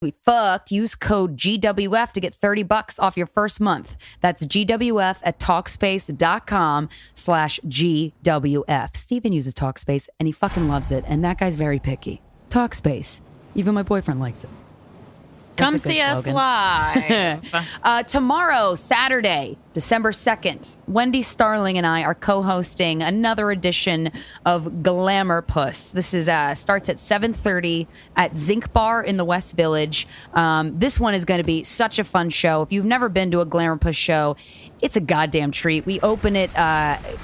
We fucked. Use code GWF to get $30 off your first month. That's GWF at Talkspace.com/GWF. Steven uses Talkspace and he fucking loves it. And that guy's very picky. Talkspace. Even my boyfriend likes it. Come see us live. Tomorrow, Saturday, December 2nd, Wendy Starling and I are co-hosting another edition of Glamour Puss. This is starts at 7:30 at Zinc Bar in the West Village. This one is going to be such a fun show. If you've never been to a Glamour Puss show, it's a goddamn treat. We open it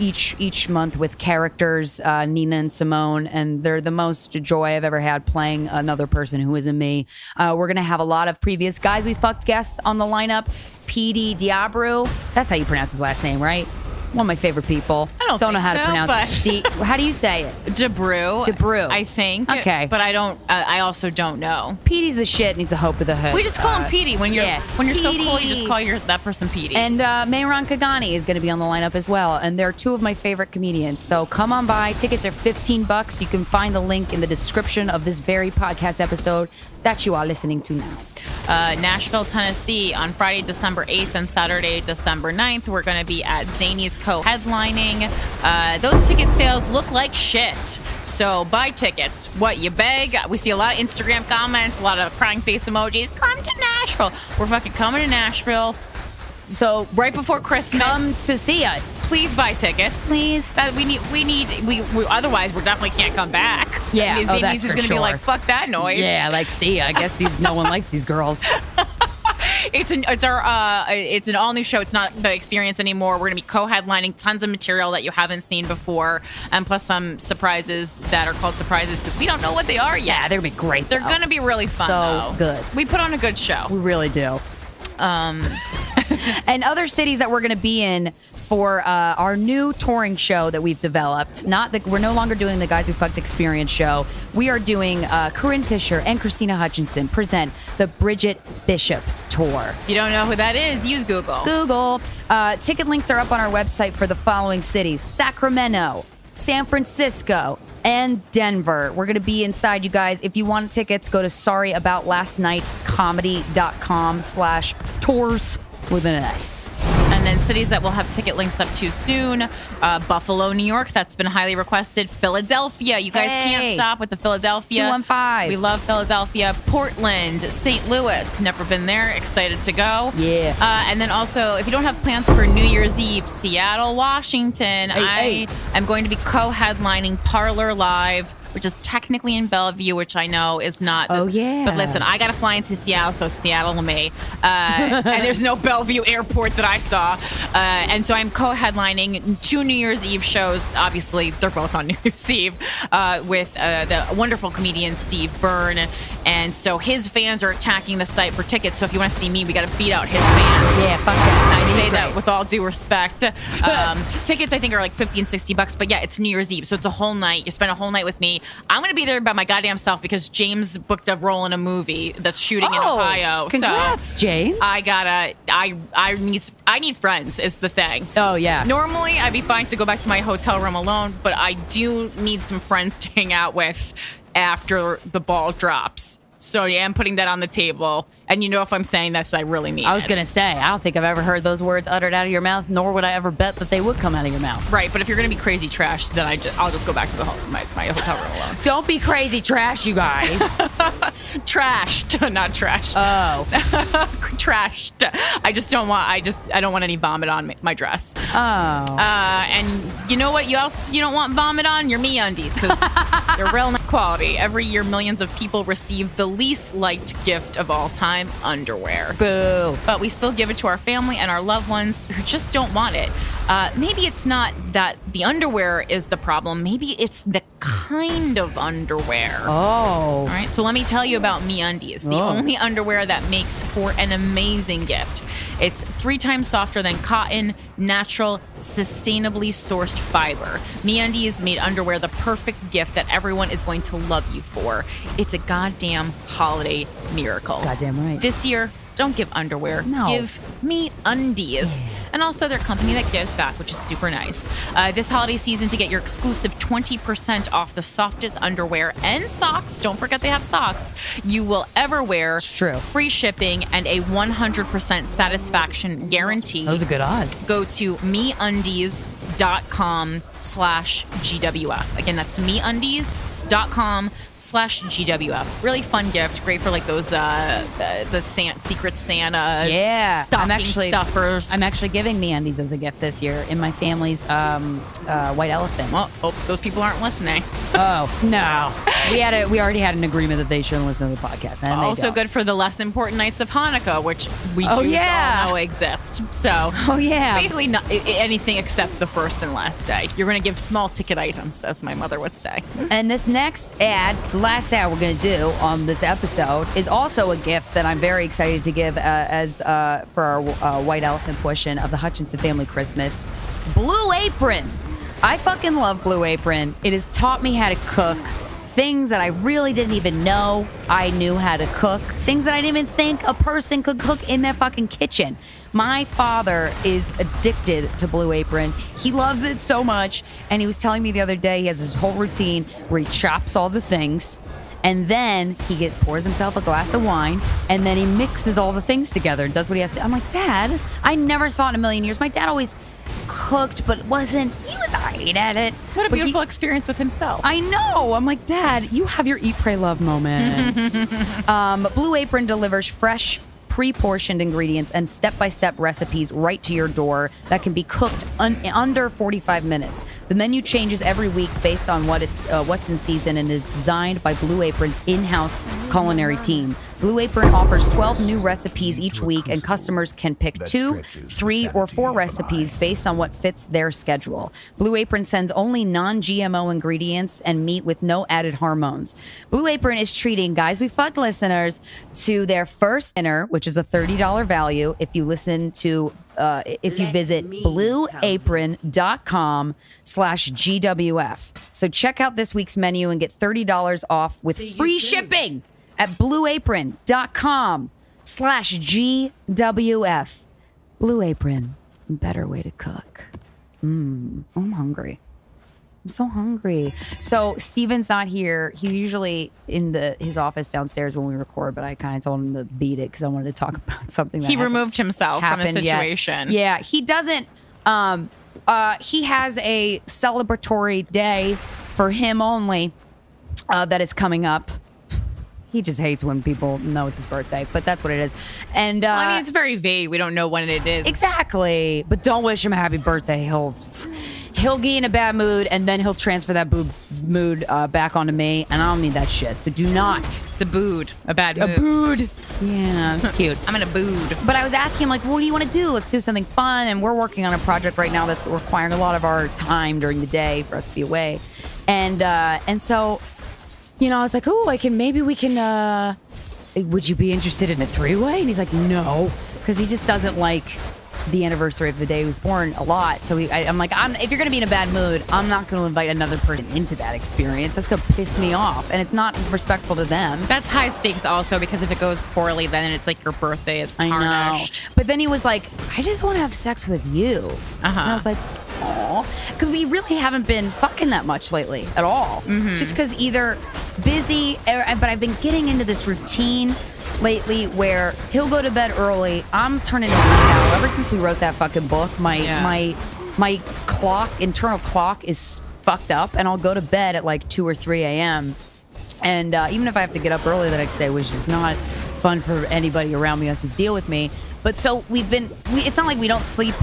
each month with characters, Nina and Simone, and they're the most joy I've ever had playing another person who isn't me. We're going to have a lot of previous Guys We Fucked guests on the lineup. PD Diabru, that's how you pronounce his last name, right? One of my favorite people. I don't know how to pronounce it. How do you say it? Debrew, I think. Okay, but I don't. I also don't know. Petey's the shit, and he's the hope of the hood. We just call him Petey when you're so cool. You just call that person Petey. And Mehran Kagani is going to be on the lineup as well, and they're two of my favorite comedians. So come on by. Tickets are $15. You can find the link in the description of this very podcast episode that you are listening to now. Nashville, Tennessee on Friday, December 8th and Saturday, December 9th. We're going to be at Zany's co-headlining. Those ticket sales look like shit. So buy tickets. What, you beg? We see a lot of Instagram comments, a lot of crying face emojis. Come to Nashville. We're fucking coming to Nashville. So right before Christmas, come to see us. Please buy tickets. Please. We otherwise we definitely can't come back. Yeah, Zany's that's is for gonna sure. be like, fuck that noise. Yeah, like, see, I guess no one likes these girls. It's an all new show. It's not the experience anymore. We're gonna be co-headlining tons of material that you haven't seen before, and plus some surprises that are called surprises because we don't know what they are yet. Yeah, they're gonna be great. They're gonna be really fun. So good. We put on a good show. We really do. And other cities that we're going to be in for our new touring show that we've developed. We're no longer doing the Guys Who Fucked Experience show. We are doing Corinne Fisher and Christina Hutchinson present the Bridget Bishop Tour. If you don't know who that is, use Google. Ticket links are up on our website for the following cities: Sacramento, San Francisco, and Denver. We're going to be inside, you guys. If you want tickets, go to sorryaboutlastnightcomedy.com/tours with an S. And then cities that will have ticket links up to soon: Buffalo, New York. That's been highly requested. Philadelphia. You guys can't stop with the Philadelphia. 215. We love Philadelphia. Portland, St. Louis. Never been there. Excited to go. Yeah. And then also, if you don't have plans for New Year's Eve, Seattle, Washington. I am going to be co-headlining Parlor Live, which is technically in Bellevue, which I know is not. Oh, yeah. But listen, I got to fly into Seattle, so it's Seattle to me. And there's no Bellevue airport that I saw. And so I'm co-headlining two New Year's Eve shows. Obviously, they're both on New Year's Eve with the wonderful comedian Steve Byrne. And so his fans are attacking the site for tickets. So if you want to see me, we got to beat out his fans. Yeah, fuck that. I say that with all due respect. Tickets, I think, are like $50 and $60. But yeah, it's New Year's Eve. So it's a whole night. You spend a whole night with me. I'm going to be there by my goddamn self because James booked a role in a movie that's shooting in Ohio. Congrats, so James. I need friends is the thing. Oh, yeah. Normally, I'd be fine to go back to my hotel room alone, but I do need some friends to hang out with after the ball drops. So yeah, I'm putting that on the table. And you know, if I'm saying this, I really mean it. I was going to say, I don't think I've ever heard those words uttered out of your mouth, nor would I ever bet that they would come out of your mouth. Right, but if you're going to be crazy trash, then I'll just go back to my hotel room alone. Don't be crazy trash, you guys. Trashed, not trash. Oh. Trashed. I don't want any vomit on my dress. Oh. And you know what? You don't want vomit on? Your MeUndies, because they're real nice quality. Every year, millions of people receive the least liked gift of all time. Underwear. Boo. But we still give it to our family and our loved ones who just don't want it. Maybe it's not that the underwear is the problem. Maybe it's the kind of underwear. Oh. All right. So let me tell you about MeUndies, the only underwear that makes for an amazing gift. It's 3 times softer than cotton, natural, sustainably sourced fiber. MeUndies made underwear the perfect gift that everyone is going to love you for. It's a goddamn holiday miracle. Goddamn right. This year, Don't give underwear. No. Give me undies. And also their company that gives back, which is super nice. This holiday season, to get your exclusive 20% off the softest underwear and socks, don't forget they have socks, you will ever wear. It's true. Free shipping and a 100% satisfaction guarantee. Those are good odds. Go to meundies.com/GWF. Again, that's meundies.com/GWF. Really fun gift. Great for like those the Secret Santas. Yeah. Stocking stuffers. I'm actually giving MeUndies as a gift this year in my family's white elephant. Well, hope those people aren't listening. Oh, no. We already had an agreement that they shouldn't listen to the podcast. And they Also don't. good for the less important nights of Hanukkah, which we Oh, Jews yeah. all know exist. So Oh, yeah. basically not, anything except the first and last day. You're going to give small ticket items, as my mother would say. And this next ad, the last ad we're going to do on this episode, is also a gift that I'm very excited to give for our white elephant portion of the Hutchinson Family Christmas. Blue Apron. I fucking love Blue Apron. It has taught me how to cook things that I really didn't even know I knew how to cook. Things that I didn't even think a person could cook in their fucking kitchen. My father is addicted to Blue Apron. He loves it so much. And he was telling me the other day he has this whole routine where he chops all the things, and then he pours himself a glass of wine, and then he mixes all the things together and does what he has to. I'm like, Dad, I never thought in a million years. My dad always cooked, but he was alright at it. What a But beautiful experience with himself. I know. I'm like, Dad, you have your eat, pray, love moment. Blue Apron delivers fresh, pre-portioned ingredients and step-by-step recipes right to your door that can be cooked under 45 minutes. The menu changes every week based on what's in season and is designed by Blue Apron's in-house culinary team. Blue Apron offers 12 new recipes each week, and customers can pick 2, 3, or 4 recipes based on what fits their schedule. Blue Apron sends only non-GMO ingredients and meat with no added hormones. Blue Apron is treating Guys We Fuck listeners to their first dinner, which is a $30 value if you visit blueapron.com/GWF. So check out this week's menu and get $30 off with free shipping at blueapron.com/GWF. Blue Apron, better way to cook. I'm hungry. I'm so hungry. So Steven's not here. He's usually in his office downstairs when we record, but I kind of told him to beat it because I wanted to talk about something that He removed himself from the situation. Yeah, he doesn't. He has a celebratory day for him only that is coming up. He just hates when people know it's his birthday, but that's what it is. And Well, I mean, it's very vague. We don't know when it is. Exactly. But don't wish him a happy birthday. He'll get in a bad mood, and then he'll transfer that mood back onto me, and I don't need that shit. So do not. It's a bood. A bad mood. A bood. Yeah, it's cute. I'm in a bood. But I was asking him, like, what do you want to do? Let's do something fun. And we're working on a project right now that's requiring a lot of our time during the day for us to be away. And so, you know, I was like, maybe we can, would you be interested in a 3-way? And he's like, no, because he just doesn't like the anniversary of the day he was born a lot. So I'm like, if you're going to be in a bad mood, I'm not going to invite another person into that experience. That's going to piss me off. And it's not respectful to them. That's high stakes also, because if it goes poorly, then it's like your birthday is tarnished. I know. But then he was like, I just want to have sex with you. And I was like, aw. Because we really haven't been fucking that much lately at all. Mm-hmm. Just because either busy, but I've been getting into this routine lately where he'll go to bed early. I'm turning into a cow. Ever since we wrote that fucking book, my internal clock is fucked up, and I'll go to bed at like 2 or 3 a.m. And even if I have to get up early the next day, which is not fun for anybody around me who has to deal with me. But so it's not like we don't sleep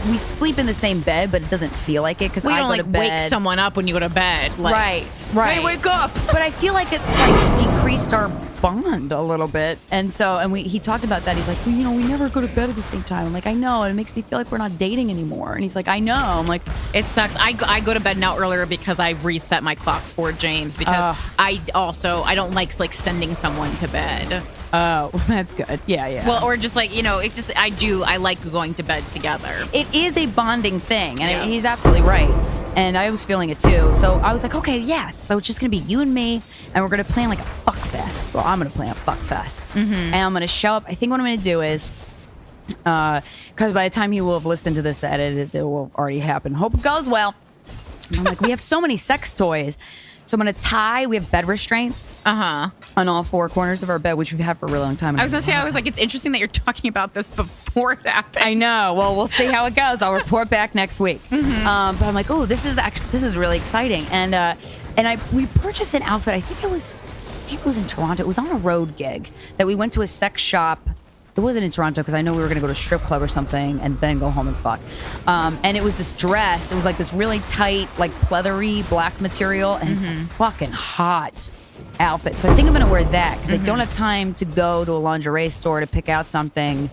we sleep in the same bed, but it doesn't feel like it because I go to bed. Wake someone up when you go to bed. Like, right. Hey, wake up! But I feel like it's like decreased our bond a little bit. And so, he talked about that. He's like, well, we never go to bed at the same time. I'm like, I know. And it makes me feel like we're not dating anymore. And he's like, I know. I'm like, it sucks. I go to bed now earlier because I reset my clock for James because I don't like sending someone to bed. Oh, that's good. Yeah. Well, or just like, I like going to bed together. It is a bonding thing. And he's absolutely right. And I was feeling it too. So I was like, okay, yes. So it's just going to be you and me, and we're going to plan like a fuck fest. Well, I'm going to plan a fuck fest. And I'm going to show up. I think what I'm going to do is, because by the time he will have listened to this edit, it will have already happened. Hope it goes well. I'm like, we have so many sex toys. So I'm going to tie, we have bed restraints on all four corners of our bed, which we've had for a really long time. I was going to say, I was like, it's interesting that you're talking about this before it happened. I know. Well, we'll see how it goes. I'll report back next week. But I'm like, oh, this is really exciting. And we purchased an outfit. I think it was in Toronto. It was on a road gig that we went to a sex shop. It wasn't in Toronto because I know we were going to go to a strip club or something and then go home and fuck. And it was this dress. It was like this really tight, like pleathery black material, and it's a fucking hot outfit. So I think I'm going to wear that because I don't have time to go to a lingerie store to pick out something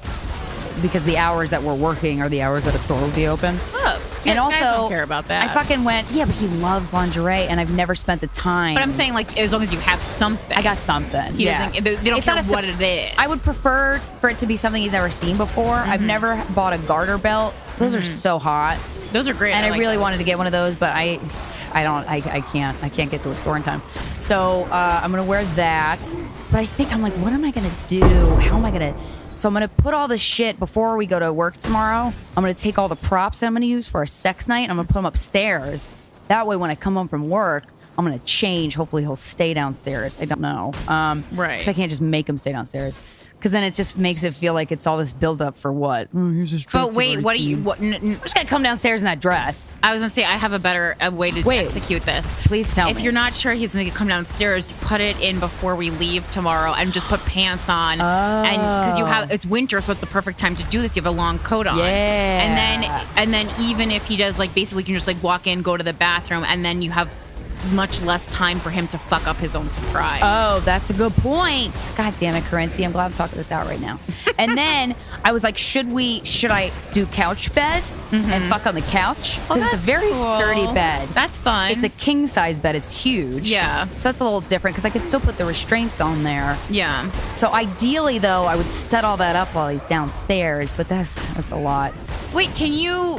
because the hours that we're working are the hours that a store will be open. Oh, and also, I don't care about that. I fucking went, yeah, but he loves lingerie, and I've never spent the time. But I'm saying, like, as long as you have something. I got something. They don't care what it is. I would prefer for it to be something he's never seen before. I've never bought a garter belt. Those are so hot. Those are great. And I like really those. wanted to get one of those, but I can't get to a store in time. So I'm gonna wear that. But I think I'm like, what am I gonna do? How am I gonna? So I'm going to put all this shit before we go to work tomorrow. I'm going to take all the props that I'm going to use for a sex night, and I'm going to put them upstairs. That way, when I come home from work, I'm going to change. Hopefully, he'll stay downstairs. I don't know. Right. Because I can't just make him stay downstairs. Because then it just makes it feel like it's all this buildup for what? Oh, here's his dress. But wait, what do you... I'm just going to come downstairs in that dress. I was going to say, I have a better way to execute this. Please tell me. If you're not sure he's going to come downstairs, you put it in before we leave tomorrow and just put pants on. And because it's winter, so it's the perfect time to do this. You have a long coat on. Yeah. And then even if he does, like, basically you can just, like, walk in, go to the bathroom, and then you have much less time for him to fuck up his own surprise. Oh, that's a good point. God damn it, Currency. I'm glad I'm talking this out right now. And then I was like, should I do couch bed and fuck on the couch? Because it's a very sturdy bed. That's fun. It's a king size bed. It's huge. Yeah. So that's a little different because I could still put the restraints on there. Yeah. So ideally, though, I would set all that up while he's downstairs, but that's a lot. Wait, can you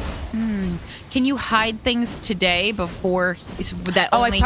hide things today before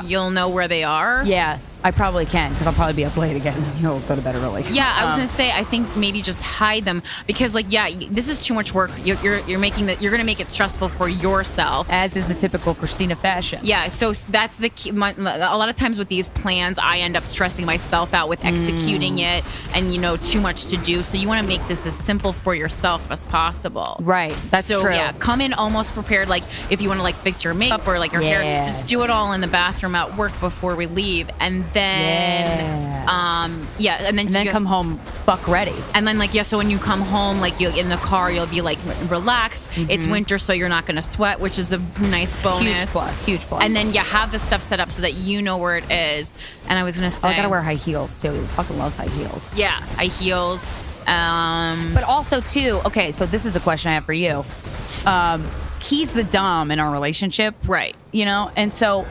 you'll know where they are? Yeah, I probably can because I'll probably be up late again. You'll go to bed early. Yeah, I was gonna say I think maybe just hide them because this is too much work. You're making that. You're gonna make it stressful for yourself, as is the typical Christina fashion. Yeah, so that's the key. A lot of times with these plans, I end up stressing myself out with executing it, and too much to do. So you want to make this as simple for yourself as possible. Right, that's true. Yeah, come in almost prepared. Like if you want to fix your makeup or your hair, just do it all in the bathroom at work before we leave, and then and then come home fuck ready. And then so when you come home, you'll in the car, you'll be relaxed. It's winter, so you're not gonna sweat, which is a nice bonus. Huge plus. And then you have the stuff set up so that you know where it is. And I was gonna say, I gotta wear high heels too. He fucking loves high heels. Yeah, high heels. But also too, okay, so this is a question I have for you. He's the dom in our relationship, right? And so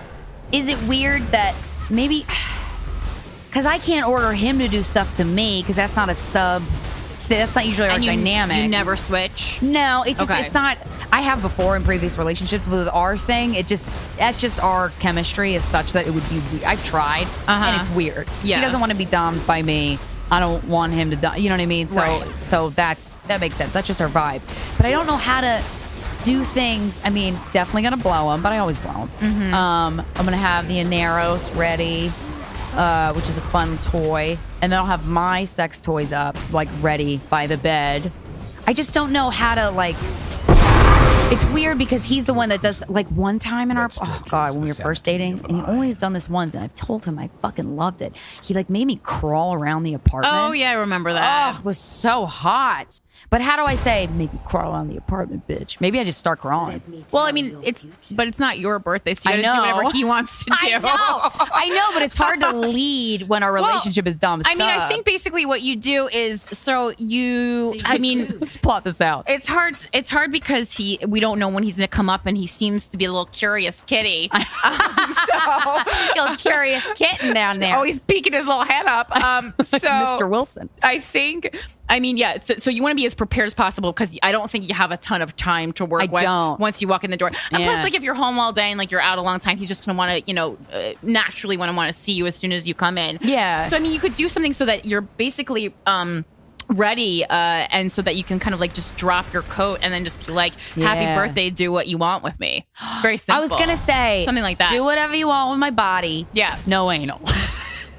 is it weird that maybe because I can't order him to do stuff to me because that's not a sub. That's not usually our dynamic. You never switch? No, it's just it's not. I have before in previous relationships, but with our thing, that's just our chemistry is such that it would be. I've tried, and it's weird. Yeah. He doesn't want to be domed by me. I don't want him to dom. You know what I mean? So so that makes sense. That's just our vibe. But I don't know how to do things. I mean, definitely gonna blow him, but I always blow him. I'm gonna have the Inaros ready, which is a fun toy, and then I'll have my sex toys up, ready by the bed. I just don't know how to It's weird because he's the one that does one time in our when we were first dating, and he only has done this once, and I told him I fucking loved it. He made me crawl around the apartment. Oh yeah, I remember that. Oh, it was so hot. But how do I say make me crawl around the apartment, bitch? Maybe I just start crawling. Well, I mean, it's not your birthday, so you gotta do whatever he wants to do. I know, but it's hard to lead when our relationship is dumb. I mean, I think basically what you do is let's plot this out. It's hard. It's hard because we don't know when he's gonna come up, and he seems to be a little curious kitty. Little curious kitten down there. Oh, he's peeking his little head up. Mr. Wilson. I think I mean, yeah. So you want to be as prepared as possible because I don't think you have a ton of time to work with once you walk in the door. And plus, like if you're home all day and like you're out a long time, he's just gonna want to, naturally want to see you as soon as you come in. Yeah. So I mean, you could do something so that you're basically ready, and so that you can kind of like just drop your coat and then just be like, "Happy birthday! Do what you want with me." Very simple. I was gonna say something like that. Do whatever you want with my body. Yeah. No anal.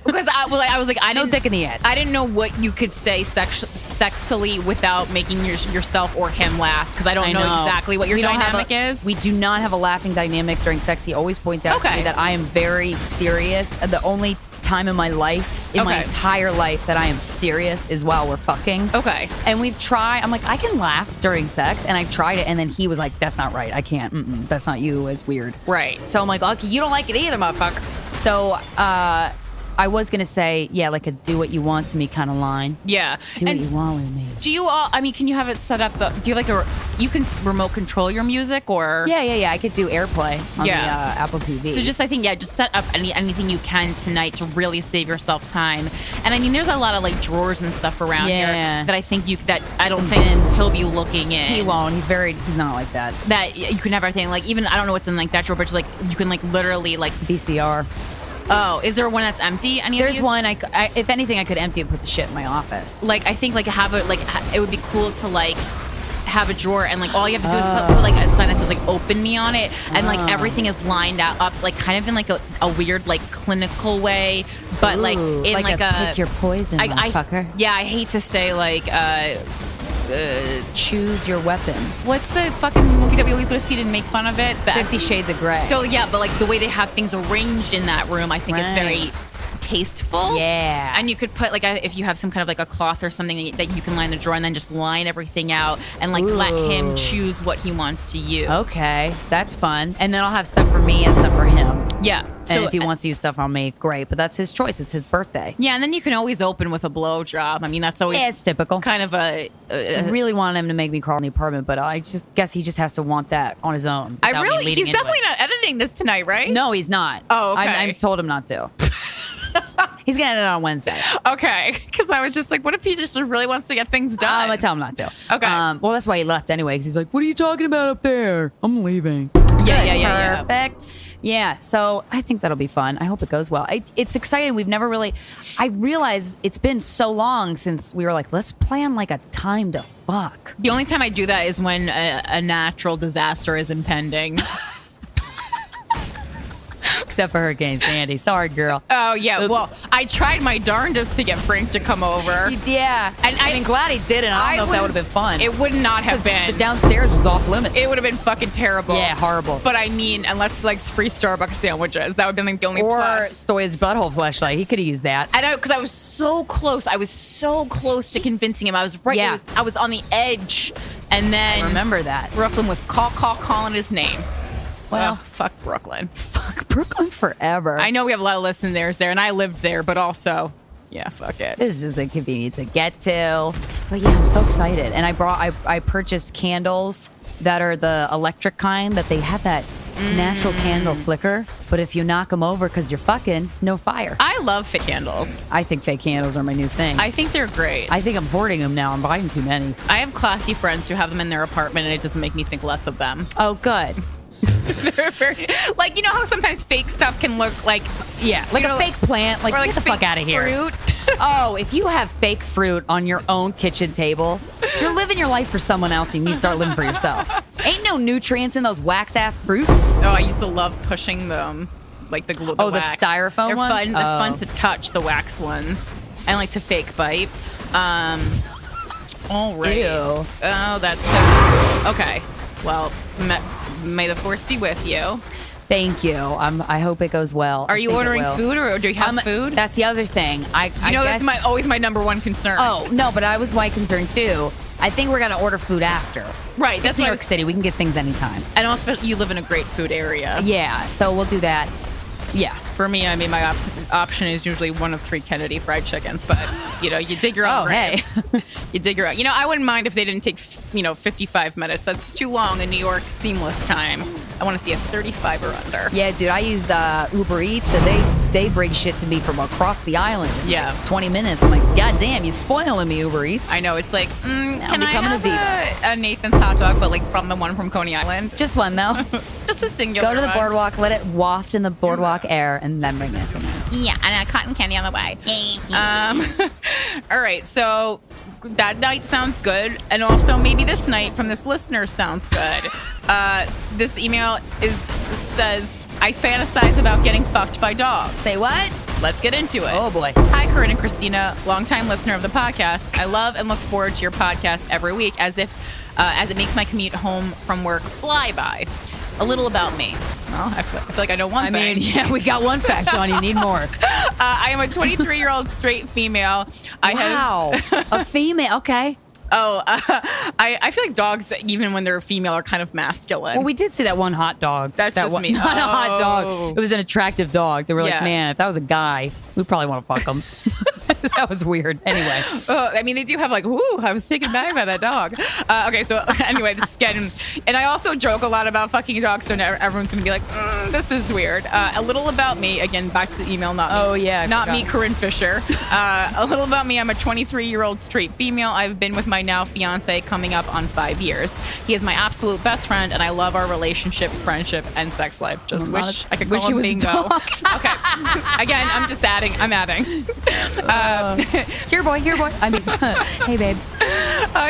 Because I was like, no dick in the ass. I didn't know what you could say sexily without making yourself or him laugh, because I don't know exactly what your dynamic is. We do not have a laughing dynamic during sex. He always points out to me that I am very serious. The only time in my life, in my entire life, that I am serious is while we're fucking. Okay. And we've tried. I'm like, I can laugh during sex, and I've tried it, and then he was like, "That's not right. I can't. That's not you. It's weird." Right. So I'm like, "Okay, you don't like it either, motherfucker." So, I was gonna say, like a "do what you want" to me kind of line. Yeah. Do what you want with me. Do you all? I mean, can you have it set up? Do you like you can remote control your music or? Yeah. I could do AirPlay on the Apple TV. So I think just set up anything you can tonight to really save yourself time. And I mean, there's a lot of like drawers and stuff around here that I think I don't think he'll be looking in. He won't. He's not like that. That you can have everything, like, even I don't know what's in like that drawer, but just like you can like literally like VCR. Oh, is there one that's empty? There's one. If anything, I could empty and put the shit in my office. Like, I think it would be cool to like have a drawer and like all you have to do is put like a sign that says like "Open Me" on it, and like everything is lined up like kind of in like a weird like clinical way, but like in like a pick your poison, motherfucker. I hate to say like choose your weapon. What's the fucking movie that we always go to see to make fun of it? 50 Shades of Grey. So yeah, but like the way they have things arranged in that room, I think it's very tasteful. Yeah. And you could put like if you have some kind of like a cloth or something that you can line the drawer and then just line everything out and like let him choose what he wants to use. Okay, that's fun. And then I'll have stuff for me and stuff for him. Yeah. And if he wants to use stuff on me, great. But that's his choice. It's his birthday. Yeah, and then you can always open with a blowjob. I mean, that's always it's typical. Kind of I really want him to make me crawl in the apartment, but I just guess he just has to want that on his own. He's definitely not editing this tonight, right? No, he's not. Oh, okay. I told him not to. He's gonna edit it on Wednesday. Okay, because I was just like, what if he just really wants to get things done? I'm gonna tell him not to. Okay. Well, that's why he left anyway, because he's like, what are you talking about up there? I'm leaving. Yeah. Perfect. Yeah, so I think that'll be fun. I hope it goes well. It's exciting. We've never really... I realize it's been so long since we were like, let's plan like a time to fuck. The only time I do that is when a natural disaster is impending. Except for Hurricane Sandy. Sorry, girl. Oh, yeah. Oops. Well, I tried my darndest to get Frank to come over. Yeah. And I'm glad he didn't. I don't know if that would have been fun. It would not have been. The downstairs was off limits. It would have been fucking terrible. Yeah, horrible. But I mean, unless like free Starbucks sandwiches, that would have been like the only or plus. Stoy's butthole fleshlight. He could have used that. I know, because I was so close. I was so close to convincing him. I was right. Yeah. I was on the edge. And then... I remember that. Brooklyn was calling his name. Well, fuck Brooklyn. Fuck Brooklyn forever. I know we have a lot of listeners there, and I lived there, but also, yeah, fuck it. This is inconvenient to get to. But yeah, I'm so excited. And I purchased candles that are the electric kind, that they have that natural candle flicker. But if you knock them over because you're fucking, no fire. I love fake candles. I think fake candles are my new thing. I think they're great. I think I'm hoarding them now. I'm buying too many. I have classy friends who have them in their apartment, and it doesn't make me think less of them. Oh, good. They're very, like, you know how sometimes fake stuff can look like, like a fake plant, like get the fuck out of here. Fruit. Oh, if you have fake fruit on your own kitchen table, you're living your life for someone else, and you need to start living for yourself. Ain't no nutrients in those wax ass fruits. Oh, I used to love pushing them, like the wax. The styrofoam ones. They're fun to touch, the wax ones. I like to fake bite. All right. Ew. Oh, that's so cool. Okay. Well, may the force be with you. Thank you. I hope it goes well. Are you ordering food, or do you have food? That's the other thing. I guess, that's always my number one concern. Oh, no, but I was my concern too. I think we're going to order food after. Right. That's New York City. We can get things anytime. And also, you live in a great food area. Yeah, so we'll do that. Yeah. For me, I mean, my option is usually one of 3 Kennedy fried chickens, but, you dig your own grave. Hey. You dig your own. I wouldn't mind if they didn't take, 55 minutes. That's too long in New York seamless time. I want to see a 35 or under. Yeah, dude, I use Uber Eats, and they bring shit to me from across the island. Yeah. 20 minutes. I'm like, God damn, you spoiling me, Uber Eats. I know, it's like, can I becoming a have a Nathan's hot dog, but like from the one from Coney Island? Just one, though. Just a singular Go to the one. boardwalk, let it waft in the boardwalk air, and then bring it to me. Yeah, and a cotton candy on the way. All right, so that night sounds good, and also maybe this night from this listener sounds good. This email says, I fantasize about getting fucked by dogs. Say what? Let's get into it. Oh, boy. Hi, Corinne and Christina, longtime listener of the podcast. I love and look forward to your podcast every week as it makes my commute home from work fly by. A little about me. Well, I feel like I know one thing. Yeah, we got one fact on. You need more. I am a 23-year-old straight female. A female. Okay. I feel like dogs, even when they're female, are kind of masculine. Well, we did see that one hot dog. That's that just one, me. Not a hot dog. It was an attractive dog. They were Yeah. like, man, if that was a guy, we'd probably want to fuck him. That was weird. Anyway. I mean, they do have like, ooh, I was taken back by that dog. Okay, so anyway, this is getting... And I also joke a lot about fucking dogs, so now everyone's going to be like, this is weird. A little about me. Again, back to the email, not me. Oh, yeah. Not me, Corinne Fisher. A little about me. I'm a 23-year-old straight female. I've been with my now fiance coming up on 5 years. He is my absolute best friend, and I love our relationship, friendship, and sex life. Just wish I could call him Bingo. Okay. Again, I'm adding. Here, boy. I mean, hey, babe.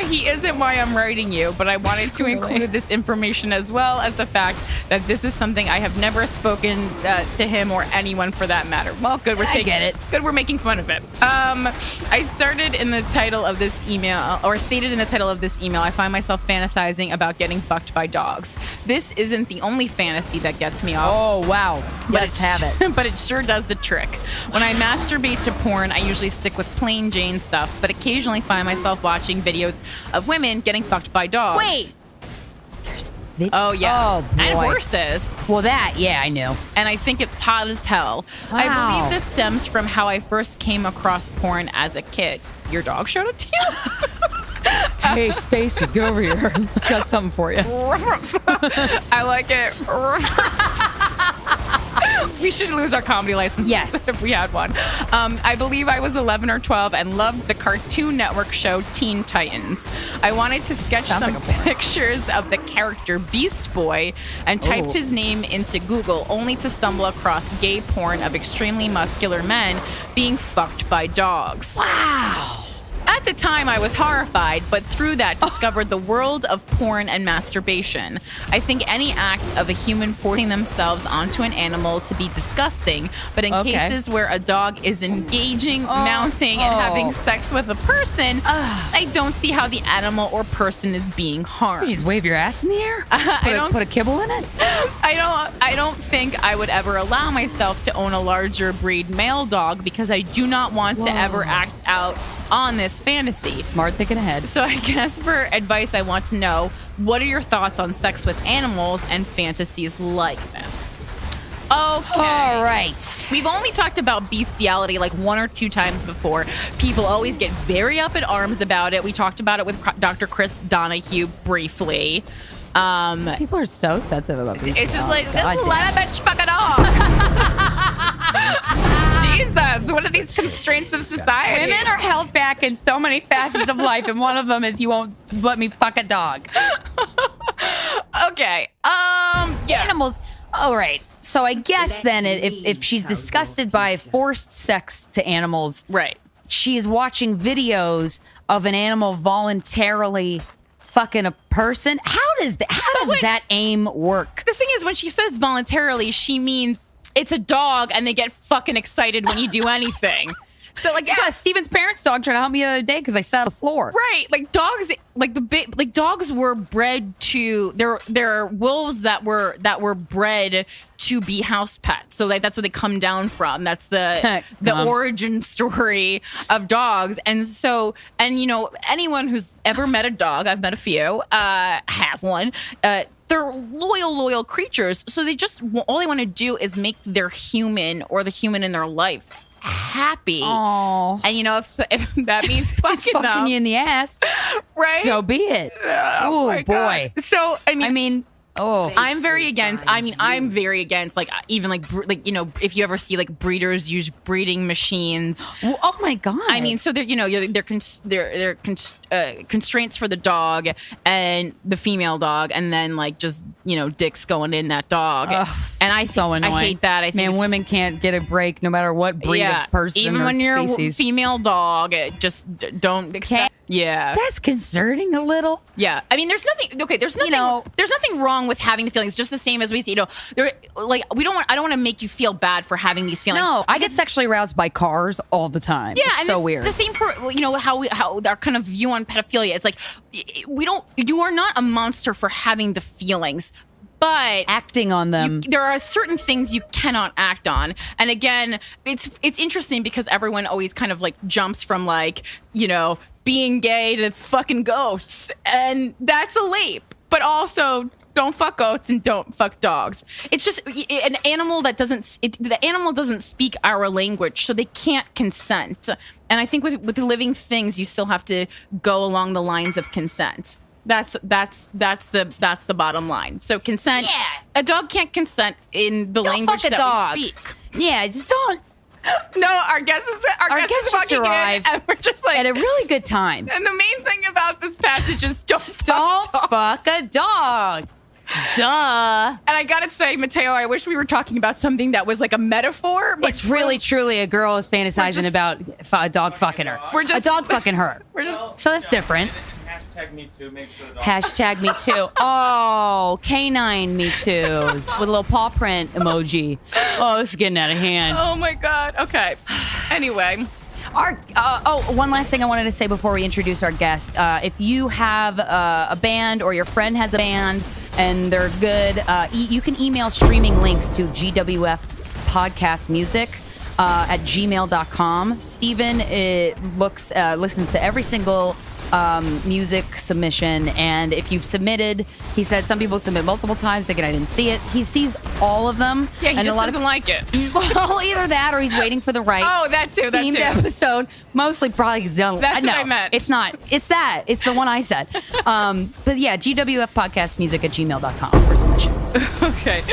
He isn't why I'm writing you, but I wanted to include this information as well as the fact that this is something I have never spoken to him or anyone for that matter. Well, good, we're taking it. Good, we're making fun of it. I started in the title of this email, or stated in the title of this email, I find myself fantasizing about getting fucked by dogs. This isn't the only fantasy that gets me off. Oh, wow. Let's have it. But it sure does the trick. When I masturbate to porn, I usually stick with plain Jane stuff, but occasionally find myself watching videos of women getting fucked by dogs. Wait. Oh, yeah. Oh, boy. And horses. Well, that, yeah, I knew. And I think it's hot as hell. Wow. I believe this stems from how I first came across porn as a kid. Your dog showed it to you? Hey, Stacy, get over here. Got something for you. I like it. We should lose our comedy license. Yes. If we had one. I believe I was 11 or 12 and loved the Cartoon Network show Teen Titans. I wanted to sketch some pictures of the character Beast Boy and typed his name into Google, only to stumble across gay porn of extremely muscular men being fucked by dogs. Wow. At the time, I was horrified, but through that, discovered the world of porn and masturbation. I think any act of a human forcing themselves onto an animal to be disgusting, but in cases where a dog is engaging, mounting, and having sex with a person, I don't see how the animal or person is being harmed. You just wave your ass in the air? Put a kibble in it? I don't think I would ever allow myself to own a larger breed male dog because I do not want to ever act out on this fantasy. Smart thinking ahead. So I guess for advice, I want to know, what are your thoughts on sex with animals and fantasies like this? Okay. All right. We've only talked about bestiality like 1 or 2 times before. People always get very up in arms about it. We talked about it with Dr. Chris Donahue briefly. People are so sensitive about these. It's just like, let a bitch fuck a dog. Jesus, what are these constraints of society? Women are held back in so many facets of life, and one of them is you won't let me fuck a dog. Okay. Yeah. Animals. All right. So I guess then if she's disgusted by forced sex to animals, Right. she is watching videos of an animal voluntarily fucking a person. How does that aim work? The thing is, when she says voluntarily, she means it's a dog and they get fucking excited when you do anything. So like, yeah, Steven's parents' dog tried to help me the other day because I sat on the floor. Right, like dogs, like dogs were bred to. There are wolves that were bred to be house pets. So like that's where they come down from. That's the origin story of dogs. And so, and you know, anyone who's ever met a dog, I've met a few, have one. they're loyal creatures. So they just all they want to do is make their human or the human in their life happy. Oh, And if that means fucking fucking you in the ass, right? so be it. Oh my boy. God. So I'm very against. I'm very against. Like even like if you ever see like breeders use breeding machines. Oh my God. I mean, so they're constraints for the dog and the female dog, and then like just dicks going in that dog. Ugh, and I so annoying. I hate that. I think women can't get a break no matter what breed of person even or when you're species. a female dog, just don't expect. Yeah, That's concerning a little. yeah. I mean, there's nothing. Okay, there's nothing. There's nothing wrong with having the feelings. Just the same as we, I don't want to make you feel bad for having these feelings. No, I get sexually aroused by cars all the time. Yeah, it's and so it's weird. the same for how our kind of view on pedophilia. It's like you are not a monster for having the feelings, but Acting on them. there are certain things you cannot act on. And again, it's interesting because everyone always kind of like jumps from like being gay to fucking goats, and that's a leap. But also, don't fuck goats and don't fuck dogs. It's just an animal that the animal doesn't speak our language, so they can't consent. And I think with living things, you still have to go along the lines of consent. That's the bottom line. So consent. Yeah. A dog can't consent in the Don't language fuck a that dog. we speak. Yeah, just don't. No, our guest guest just fucking in, arrived and we're just like At a really good time. And the main thing about this passage is don't Don't dogs. fuck a dog. Duh. And I gotta say, Mateo, I wish we were talking about something that was like a metaphor. But It's really, truly a girl is fantasizing about a dog fucking her. A dog fucking her. We're just So that's different. Hashtag me too. Make sure the dog. Hashtag me too. Oh, canine me toos with a little paw print emoji. Oh, this is getting out of hand. oh my god. Okay. Anyway. One last thing I wanted to say before we introduce our guest. If you have a band or your friend has a band and they're good, you can email streaming links to GWF Podcast Music at gmail.com. Steven listens to every single music submission, and if you've submitted, he said some people submit multiple times thinking I didn't see it. He sees all of them. Yeah, he and just a lot doesn't like it. Well, either that or he's waiting for the right That too. themed episode. Mostly probably because That's what I meant. It's not. It's that. It's the one I said. But yeah, GWF Podcast Music at gmail.com for submissions. Okay.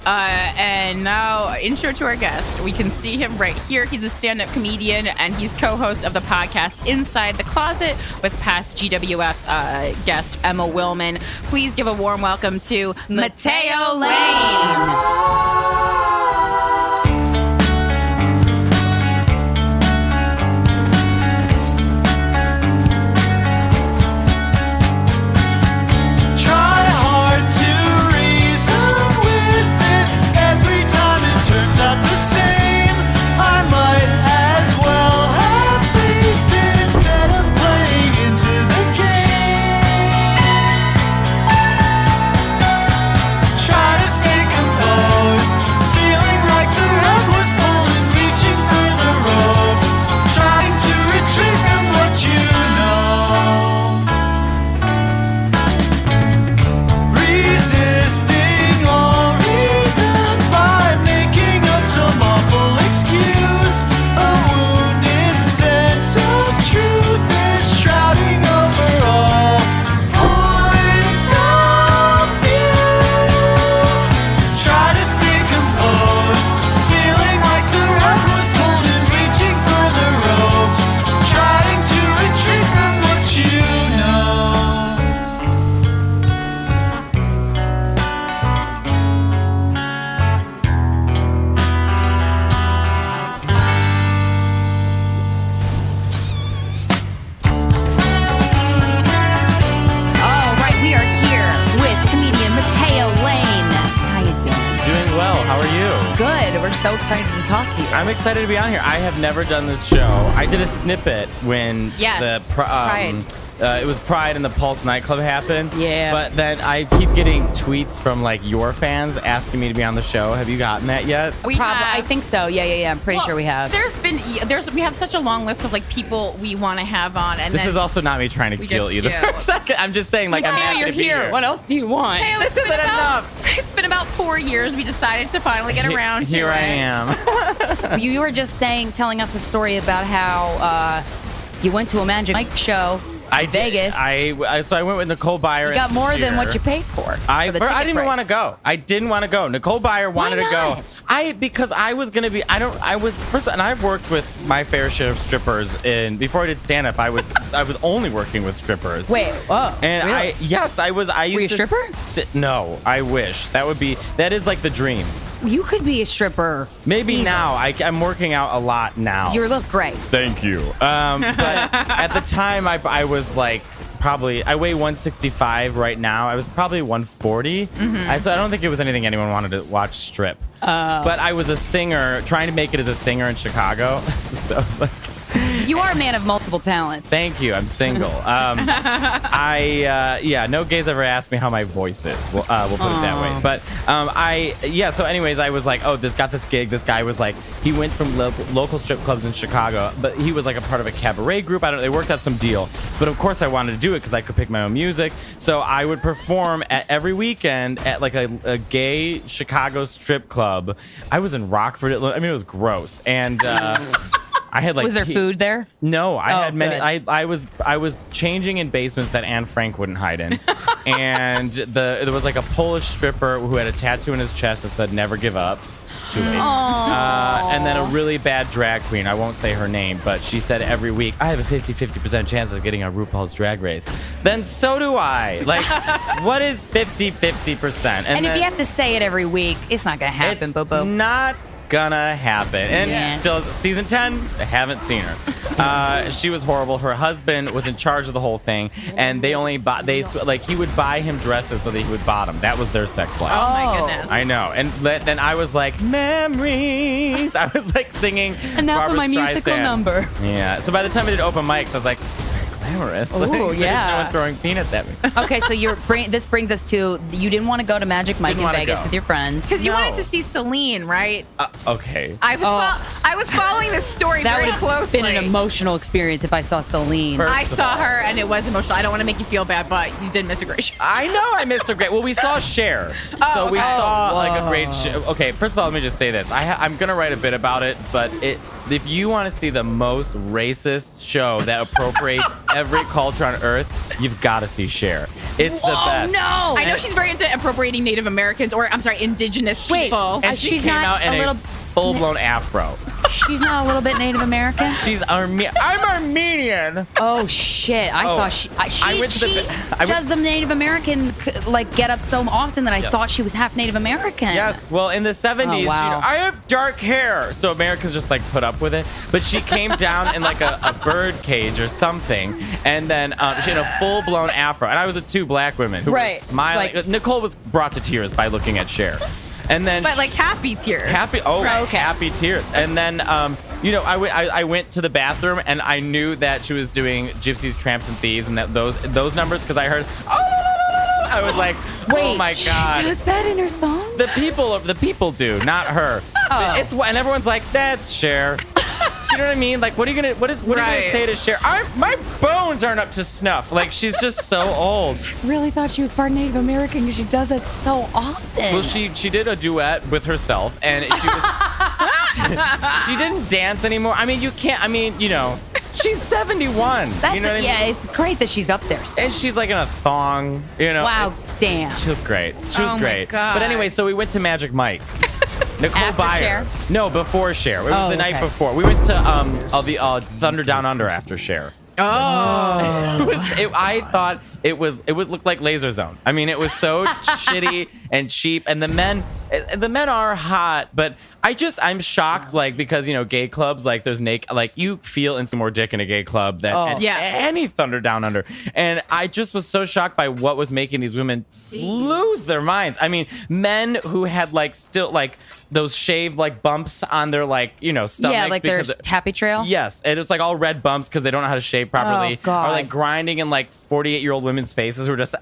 And now, intro to our guest. We can see him right here. He's a stand-up comedian, and he's co-host of the podcast Inside the Closet with past GWF guest Emma Willman. Please give a warm welcome to Mateo Lane. Try hard to reason with it. Every time it turns out the same. I might as well have faced it instead of playing into the games. Try to stay composed, feeling like the rug was pulling, reaching for the ropes, trying to retreat from what you know. Resisting all reason by making up some awful excuse. A wounded sense of truth is shrouding over all points of view. Try to stay composed, feeling like the rug was pulled and reaching for the ropes, trying to retreat from what you know. All right, we are here with comedian Mateo Lane. How you doing? Doing well. How are you? Good. We're so excited to talk to you. I'm excited to be on here. I have never done this show. I did a snippet when Yes. the Right. it was Pride and the Pulse nightclub happened. Yeah. But then I keep getting tweets from like your fans asking me to be on the show. Have you gotten that yet? I think so. Yeah. I'm pretty sure we have. We have such a long list of like people we want to have on, and This then is also not me trying to kill just either. do. I'm just saying, like, I'm happy you're to be here. What else do you want? Taylor, This isn't enough. It's been about 4 years. We decided to finally get around to Here it. I am. You were just telling us a story about how you went to a Magic Mike show in Vegas. So I went with Nicole Byer. You got more than what you you paid for. I the didn't ticket even price. want to go. I didn't want to go. Nicole Byer wanted to go. not? Because I was gonna be. And I've worked with my fair share of strippers. Before I did stand up, I was only working with strippers. Wait, And really? I was. I used Were you a to stripper? No, I wish that is like the dream. You could be a stripper. Maybe easily. now. I'm working out a lot now. You look great. Thank you. But at the time, I was like probably I weigh 165 right now. I was probably 140. So I don't think it was anything anyone wanted to watch strip. But I was a singer, trying to make it as a singer in Chicago. So like. You are a man of multiple talents. Thank you. I'm single. No gays ever asked me how my voice is. We'll put it that way. But So anyways, I was like, got this gig. This guy was like, he went from local strip clubs in Chicago, but he was like a part of a cabaret group. They worked out some deal. But of course, I wanted to do it because I could pick my own music. So I would perform every weekend at like a gay Chicago strip club. I was in Rockford. It was gross. And I had like. Was there food there? No, I had many. Good. I was changing in basements that Anne Frank wouldn't hide in, and there was like a Polish stripper who had a tattoo in his chest that said "Never give up." To me. And then a really bad drag queen. I won't say her name, but she said every week, I have a 50% chance of getting on RuPaul's Drag Race. Then so do I. Like, what is 50%? And if you have to say it every week, it's not going to happen, it's Bobo. not gonna happen. And still, season 10, I haven't seen her. She was horrible. Her husband was in charge of the whole thing, and he would buy him dresses so that he would bottom. That was their sex life. Oh my goodness. I know. And then I was like, memories. I was like singing And now Barbra for my musical Streisand. number. Yeah. So by the time I did open mics, I was like, this is very glamorous. Ooh, Like, there's yeah. no one throwing peanuts at me. Okay, so this brings us to you didn't want to go to Magic Mike Didn't in wanna Vegas go. with your friends. Because you No. wanted to see Celine, right? Okay. I was following this story That very would have closely. been an emotional experience if I saw Celine. First I of saw all. her, and it was emotional. I don't want to make you feel bad, but you did miss a great show. I know I missed a great. Well, we saw Cher, so we saw like a great show. Okay, first of all, let me just say this. I'm gonna write a bit about it, but if you want to see the most racist show that appropriates every culture on earth, you've got to see Cher. It's the best. No! I know she's very into appropriating Native Americans, or I'm sorry, indigenous Wait, people. And she she's came not out in a little. full-blown afro. She's not a little bit Native American. She's I'm Armenian. Oh shit! I thought she went to she I went- does some Native American like get up so often that I Yes. thought she was half Native American. Yes, well, in the 70s, Oh, wow. I have dark hair. So Americans just like put up with it. But she came down in like a bird cage or something. And then she had a full blown afro. And I was with two black women who Right, were smiling. like- Nicole was brought to tears by looking at Cher. And then but like happy tears. happy happy tears. And then I went to the bathroom and I knew that she was doing Gypsies, Tramps, and Thieves and that those numbers because I heard I was like, Wait, oh my god. she does that in her song? The people do, not her. It's and everyone's like, that's Cher. You know what I mean? Like, what are you gonna say to Cher? My bones aren't up to snuff. Like, she's just so old. Really thought she was part Native American because she does that so often. Well, she did a duet with herself, and she was she didn't dance anymore. I mean, you can't. I mean, she's 71. That's you know what I mean? it's great that she's up there. Still. And she's like in a thong. Wow, it's- damn. She looked great. She was Oh my great. God. But anyway, so we went to Magic Mike. Nicole After Byer. Cher? No, before Cher. It was the night okay. before. We went to the Thunder Down Under after Cher. Oh. I thought it would look like Laser Zone. I mean, it was so shitty and cheap, and the men the men are hot, but I'm shocked, like, because, you know, gay clubs, like, there's naked, like, you feel instantly more dick in a gay club than any Thunder Down Under. And I just was so shocked by what was making these women lose their minds. I mean, men who had, like, still, like, those shaved, like, bumps on their, like, you know, stomachs. Yeah, like their happy trail. Yes, and it's like all red bumps because they don't know how to shave properly. Oh, God. Or like grinding in like 48-year-old women's faces who are just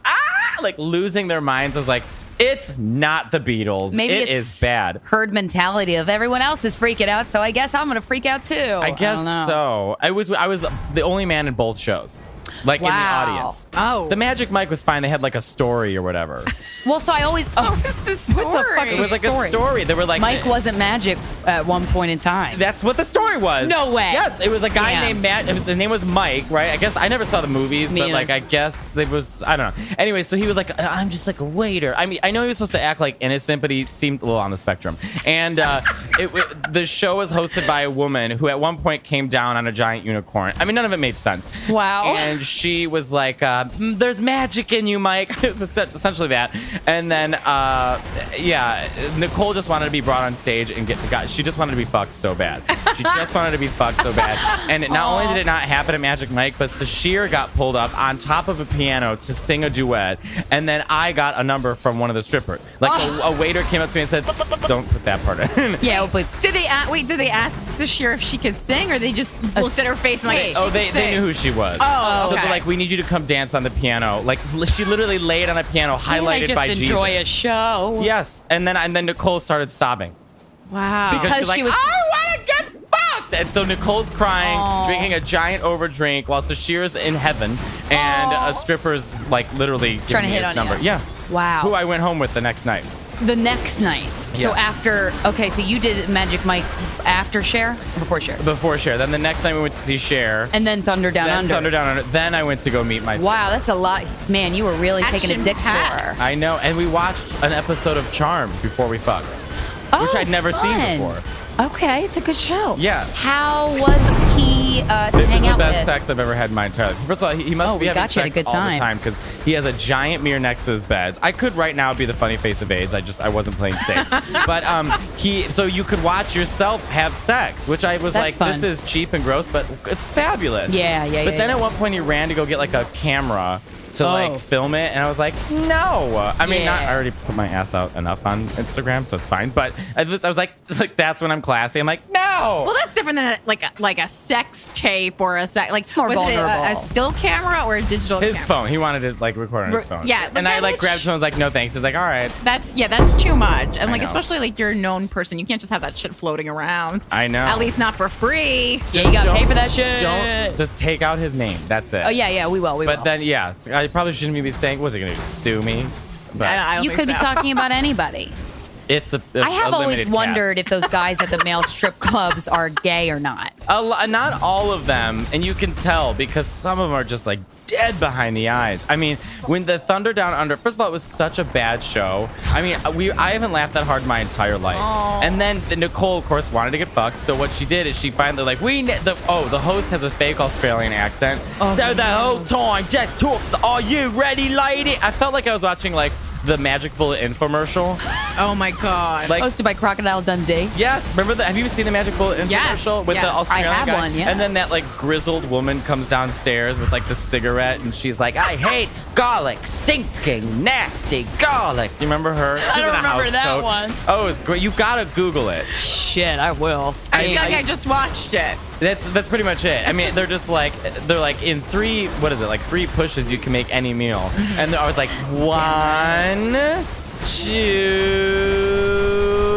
like losing their minds. I was like, it's not the Beatles. Maybe it it's is bad. Herd mentality of everyone else is freaking out, so I guess I'm gonna freak out too. I guess don't know. so. I was the only man in both shows. Like in the audience. Oh. The Magic Mike was fine. They had like a story or whatever. Well, so I always. What was the story? What the fuck's It was like a story. They were like, Mike wasn't magic at one point in time. That's what the story was. No way. Yes, it was a guy Damn. named Matt. His name was Mike, right? I guess I never saw the movies, Me but either. like I guess it was. I don't know. Anyway, so he was like, I'm just like a waiter. I mean, I know he was supposed to act like innocent, but he seemed a little on the spectrum. And the show was hosted by a woman who at one point came down on a giant unicorn. I mean, none of it made sense. Wow. And she was like, there's magic in you, Mike. It's essentially that. And then, Nicole just wanted to be brought on stage and she just wanted to be fucked so bad. She just wanted to be fucked so bad. And not only did it not happen at Magic Mike, but Sashir got pulled up on top of a piano to sing a duet. And then I got a number from one of the strippers. Like a waiter came up to me and said, don't put that part in. Yeah, but Did they ask Sashir if she could sing, or they just looked at her face and like, Wait. Oh, they knew who she was. Oh, So okay. they're like, we need you to come dance on the piano. Like, she literally laid on a piano, highlighted by Jesus. enjoy a show. Yes, and then Nicole started sobbing Wow. Because she's like, she was- I want to get fucked. And so Nicole's crying, Aw. drinking a giant overdrink, while Sashir's in heaven, and a stripper's like literally Trying to giving me hit his on number. you. Yeah. Wow. Who I went home with the next night. The next night. So Yeah. after, okay, so you did Magic Mike after Cher? Or before Cher? Before Cher. Then the next night we went to see Cher. And then Thunder Down Then Under. Thunder Down Under. Then I went to go meet my Wow, that's a lot. Man, you were really taking a dick Action-packed. tour. I know, and we watched an episode of Charmed before we fucked, which I'd never seen fun. before. Okay, it's a good show. Yeah. How was he to It was hang the out best with? sex I've ever had in my entire life. First of all, he must Oh, be we having got you at a sex good all the time. time because he has a giant mirror next to his bed. I could right now be the funny face of AIDS. I wasn't playing safe. But so you could watch yourself have sex, which I was That's like, fun. this is cheap and gross, but it's fabulous. Yeah. But then at one point he ran to go get like a camera to like film it, and I was like, no. I mean, I already put my ass out enough on Instagram, so it's fine. But I was like that's when I'm classy. I'm like, no. Well, that's different than like a sex tape or a sex. Like, more was it vulnerable. a still camera or a digital His camera? phone. He wanted to like record on his phone. Yeah, but and I then like it's- grabbed his phone. I was like, no thanks. He's like, all right. That's too much. And I like, know. especially like you're a known person, you can't just have that shit floating around. I know. At least not for free. Yeah, you gotta Don't- pay for that shit. Don't just take out his name. That's it. Oh yeah, we will. But then, yeah, so I probably shouldn't be saying, was he going to sue me? But I don't you think could be so. talking about anybody. it's a I have always limited wondered cast. if those guys at the male strip clubs are gay or not. Not all of them, and you can tell because some of them are just like dead behind the eyes. I mean, when the Thunder Down Under, first of all, it was such a bad show. I mean, I haven't laughed that hard in my entire life. And then Nicole, of course, wanted to get fucked. So what she did is she finally like the host has a fake Australian accent. So the whole time, just talk. Are you ready, lady? I felt like I was watching like the Magic Bullet infomercial. Oh my god. Like, Hosted by Crocodile Dundee. yes, remember that? Have you seen the Magic Bullet infomercial with the yes. Australian I have guy? one, yeah. And then that like grizzled woman comes downstairs with like the cigarette, and she's like, "I hate garlic, stinking, nasty garlic." Do you remember her? She's don't in a remember house that coat. one. Oh, it's great. You gotta Google it. Shit, I will. I feel like I just watched it. That's pretty much it. I mean, they're like in three pushes you can make any meal. And I was like, 1,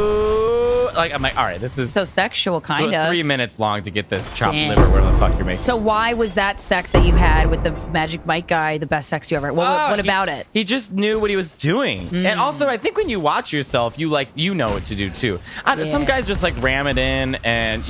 2. Like I'm like, all right, this is So sexual, kind of. 3 minutes long to get this chopped Damn. liver, whatever the fuck you're making. So why was that sex that you had with the Magic Mike guy the best sex you ever? What about it? He just knew what he was doing. And also, I think when you watch yourself, you know what to do too. Some guys just like ram it in, and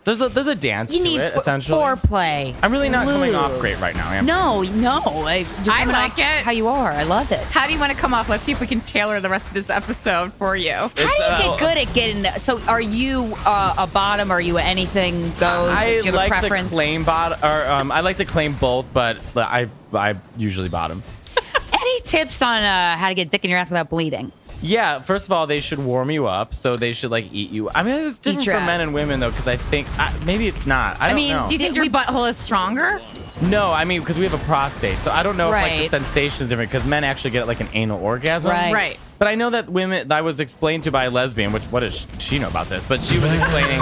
there's a dance You to need it essentially. foreplay. I'm really not coming off Lube. great right now. Am I? No. You're I coming like off it. how you are. I love it. How do you want to come off? Let's see if we can tailor the rest of this episode for you. How do you get good at getting? So, are you a bottom? Are you anything goes? I do you have a like to preference? claim bottom, or I like to claim both, but I usually bottom. tips on how to get dick in your ass without bleeding. Yeah, first of all, they should warm you up, so they should like eat you. I mean, it's different your for ass. men and women though, because I think maybe it's not. I don't know. Do you think your butthole is stronger? No, I mean because we have a prostate, so I don't know if like Right. the sensation is different. Because men actually get like an anal orgasm, Right. But I know that women. I was explained to by a lesbian, which what does she know about this? But she was explaining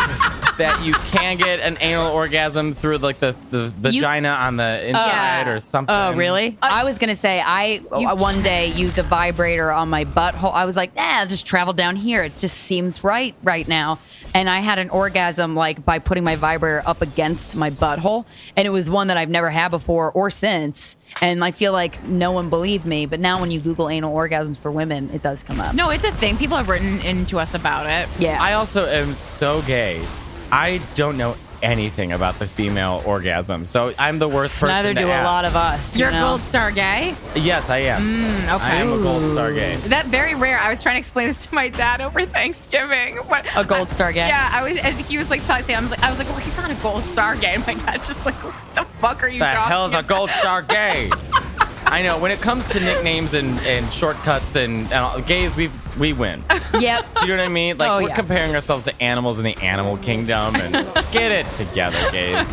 that you can get an anal orgasm through like the vagina on the inside or something. Oh, really? I was going to say, I one day used a vibrator on my butthole. I was like, I'll just travel down here. It just seems right now. And I had an orgasm like by putting my vibrator up against my butthole. And it was one that I've never had before or since. And I feel like no one believed me. But now when you Google anal orgasms for women, it does come up. No, it's a thing. People have written into us about it. Yeah. I also am so gay. I don't know anything about the female orgasm, so I'm the worst person. Neither to do a ask. lot of us. You're you a know? gold star gay? Yes, I am. Okay. I am a gold star gay. That very rare. I was trying to explain this to my dad over Thanksgiving. A gold star gay? Yeah, and he was like saying, I was like, well, he's not a gold star gay. And my dad's just like, what the fuck are you The talking hell's a about? gold star gay? I know. When it comes to nicknames and shortcuts and gays, we win. Yep. Do you know what I mean? Like we're yeah. comparing ourselves to animals in the animal kingdom, and get it together, gays.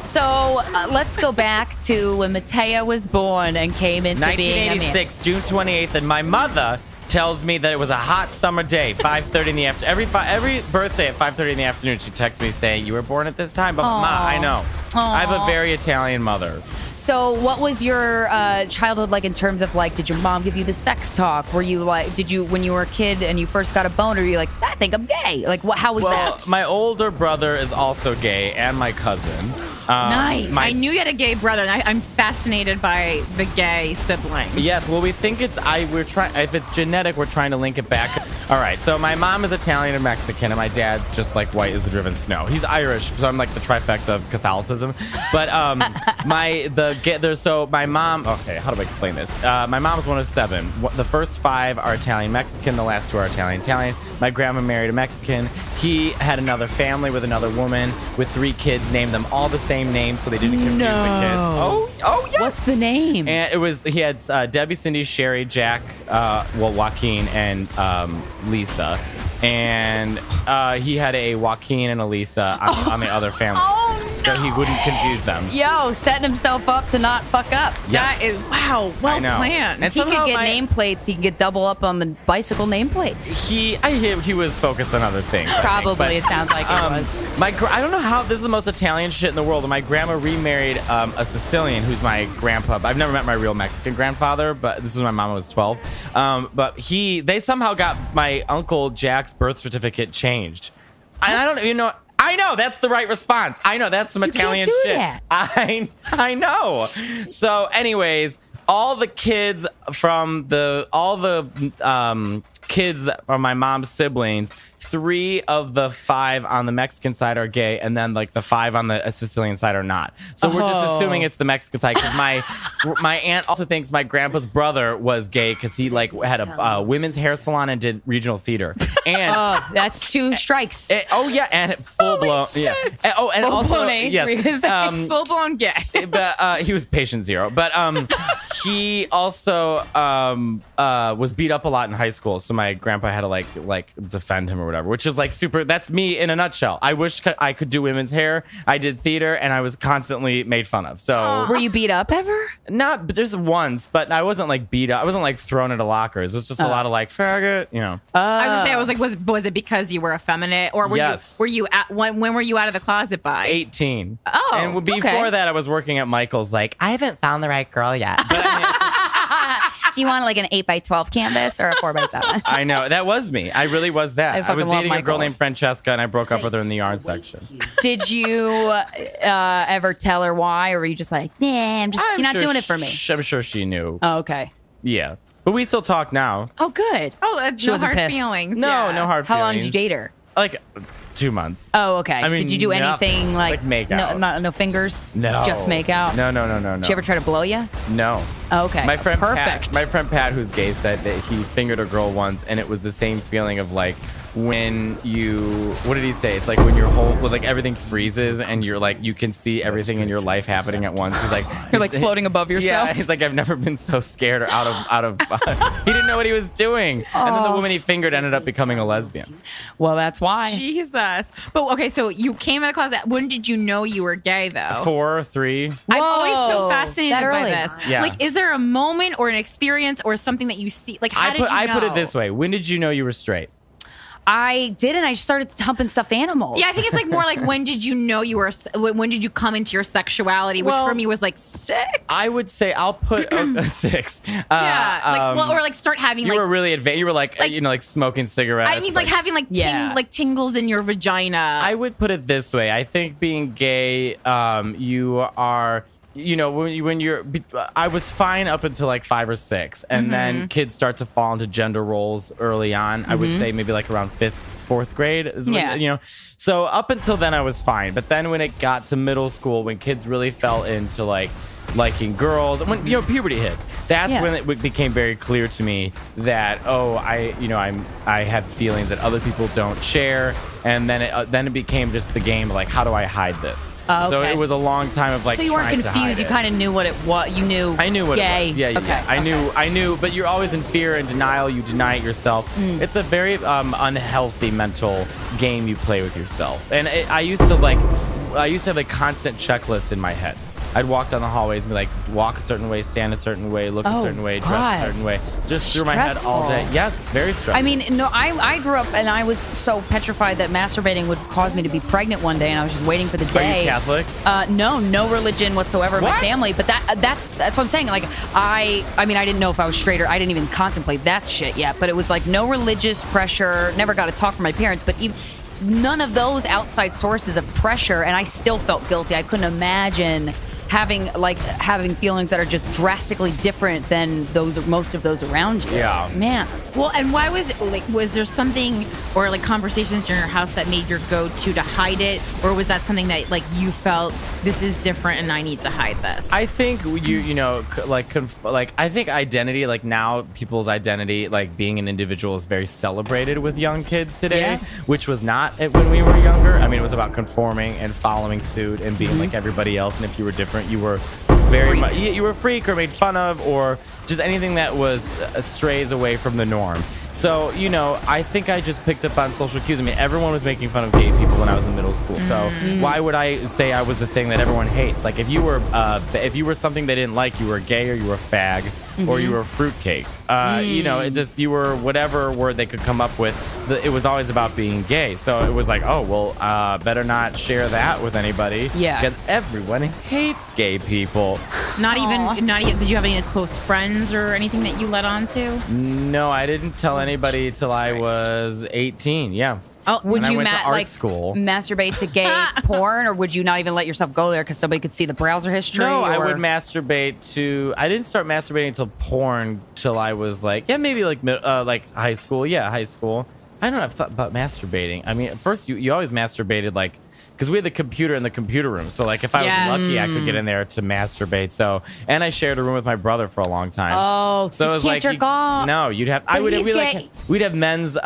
So let's go back to when Matea was born and came into being a man. 1986, June 28th, and my mother tells me that it was a hot summer day, 5:30 in the afternoon. Every birthday at 5:30 in the afternoon, she texts me saying, "You were born at this time." But Ma, I know. I have a very Italian mother. So what was your childhood like in terms of like, did your mom give you the sex talk? Were you like, when you were a kid and you first got a boner, were you like, I think I'm gay? Like, how was Well, that? my older brother is also gay, and my cousin. Nice. I knew you had a gay brother, and I'm fascinated by the gay siblings. Yes, well, we think we're trying. If it's genetic, we're trying to link it back. All right, so my mom is Italian and Mexican, and my dad's just like white as the driven snow. He's Irish, so I'm like the trifecta of Catholicism. But my mom. Okay, how do I explain this? My mom's one of 7. The first 5 are Italian Mexican. The last 2 are Italian. My grandma married a Mexican. He had another family with another woman with 3 kids. Named them all the same name, so they didn't confuse the kids. Oh yes. What's the name? And he had Debbie, Cindy, Sherry, Jack, Joaquin, and Lisa. And he had a Joaquin and a Lisa on the other family. Oh, So he wouldn't confuse them. Yo, setting himself up to not fuck up. Yes. That is, wow, I well know. planned. And He could somehow get my- nameplates. He could get double up on the bicycle nameplates. He was focused on other things. I think. Probably, But, it sounds like it was. I don't know how this is the most Italian shit in the world. My grandma remarried a Sicilian who's my grandpa. I've never met my real Mexican grandfather, but this was my mom was 12. But they somehow got my uncle Jack's birth certificate changed. I don't even know. I know that's the right response. I know that's some You can't Italian do shit. that. I know. So, anyways, all the kids from kids that are my mom's siblings, 3 of the 5 on the Mexican side are gay, and then like the 5 on the Sicilian side are not. So we're just assuming it's the Mexican side because my aunt also thinks my grandpa's brother was gay because he like had a women's hair salon and did regional theater. And That's 2 strikes. and full blown, yeah. And also, Full-blown AIDS, yes, because Full blown gay. but he was patient 0. But he also was beat up a lot in high school, so my grandpa had to like defend him or whatever, which is like super. That's me in a nutshell. I wish I could do women's hair. I did theater, and I was constantly made fun of. So Were you beat up ever? not just once, but I wasn't like beat up. I wasn't like thrown into lockers. It was just a lot of like faggot, you know. I was gonna say, I was like, was it because you were effeminate, or Yes. were you at when were you out of the closet by? 18. Oh, and before okay. that, I was working at Michael's. Like, I haven't found the right girl yet. But I mean, Do you want like an 8x12 canvas or a 4x7? I know that was me. I really was that. I fucking was love dating a girl Michaels. named Francesca, and I broke up with her in the yarn section. Did you ever tell her why, or were you just like, nah, you're not doing it for me? I'm sure she knew. Oh, okay. Yeah, but we still talk now. Oh, good. Oh, She no wasn't hard pissed. feelings. No, yeah. no hard How feelings. long did you date her? Like 2 months. Oh, okay. I mean, did you do anything nothing. Like make out. No fingers? No. Just make out? No. Did she ever try to blow you? No. Oh, okay. My friend Perfect. Pat, who's gay, said that he fingered a girl once, and it was the same feeling of like when you, what did he say? It's like when your whole, like everything freezes and you're like, you can see everything in your life happening at once. He's like, You're like floating above yourself. Yeah, he's like, I've never been so scared or out of. He didn't know what he was doing, and then the woman he fingered ended up becoming a lesbian. Well, that's why. Jesus. But okay, so you came out of the closet. When did you know you were gay, though? 4, 3. I'm always so Whoa, fascinated that by early. this. Yeah. Like, is there a moment or an experience or something that you see? Like, how did you know? I put it this way: when did you know you were straight? I didn't. I just started humping stuffed animals. Yeah, I think it's like more like when did you know you were? When did you come into your sexuality? Which Well, for me was like 6. I would say I'll put a 6. Yeah, like well, or like start having You like were really advanced. You were like you know, like smoking cigarettes. I mean like having like Yeah. tingles in your vagina. I would put it this way. I think being gay, you are, you know, when you're, I was fine up until like 5 or 6, and then kids start to fall into gender roles early on. I would say maybe like around 5th, 4th grade is when, Yeah. you know. So up until then I was fine, but then when it got to middle school, when kids really fell into like liking girls, when you know puberty hit, that's Yeah. when it became very clear to me that I have feelings that other people don't share, and then it became just the game like, how do I hide this? Oh, So okay. it was a long time of like, So you weren't trying to hide confused. You it. kind of knew what it was. You knew. I knew what gay. it was. Yeah. Okay. I knew, but you're always in fear and denial. You deny it yourself. It's a very unhealthy mental game you play with yourself. And I used to have a constant checklist in my head. I'd walk down the hallways and be like, walk a certain way, stand a certain way, look a Oh, certain way, dress God. a certain way. Just through my head all day. Stressful. Yes, very stressful. I mean, no, I grew up and I was so petrified that masturbating would cause me to be pregnant one day, and I was just waiting for the Are day. you Catholic? No religion whatsoever in my What? family. But that's what I'm saying. Like I mean, I didn't know if I was straight or I didn't even contemplate that shit yet. But it was like no religious pressure. Never got to talk from my parents. But none of those outside sources of pressure, and I still felt guilty. I couldn't imagine having feelings that are just drastically different than most of those around you. Yeah. Man. Well, and why was there something or like conversations in your house that made your go-to to hide it, or was that something that like you felt this is different and I need to hide this? I think I think identity, like now people's identity, like being an individual is very celebrated with young kids today, Yeah. which was not when we were younger. I mean, it was about conforming and following suit and being like everybody else. And if you were different, you were very much, you were a freak or made fun of, or just anything that was strays away from the norm. So, you know, I think I just picked up on social cues. I mean, everyone was making fun of gay people when I was in middle school. So why would I say I was the thing that everyone hates? Like if you were something they didn't like, you were gay or you were a fag or you were a fruitcake. You know, it just, you were whatever word they could come up with. It was always about being gay. So it was like, oh, well, better not share that with anybody. Yeah. Because everyone hates gay people. not even. Did you have any close friends or anything that you let on to? No, I didn't tell anybody till I was 18. Yeah. Oh, would When I you went to art school. masturbate to gay porn, or would you not even let yourself go there because somebody could see the browser history? No, I or- would masturbate to. I didn't start masturbating to porn till I was like, maybe like high school. Yeah, high school. I don't know. I've thought about masturbating. I mean, at first you always masturbated like, because we had the computer in the computer room. So like if I Yes. was lucky, I could get in there to masturbate. So, and I shared a room with my brother for a long time. Oh, so it you was can't like jerk off. No, you'd have. But he's gay. We'd have men's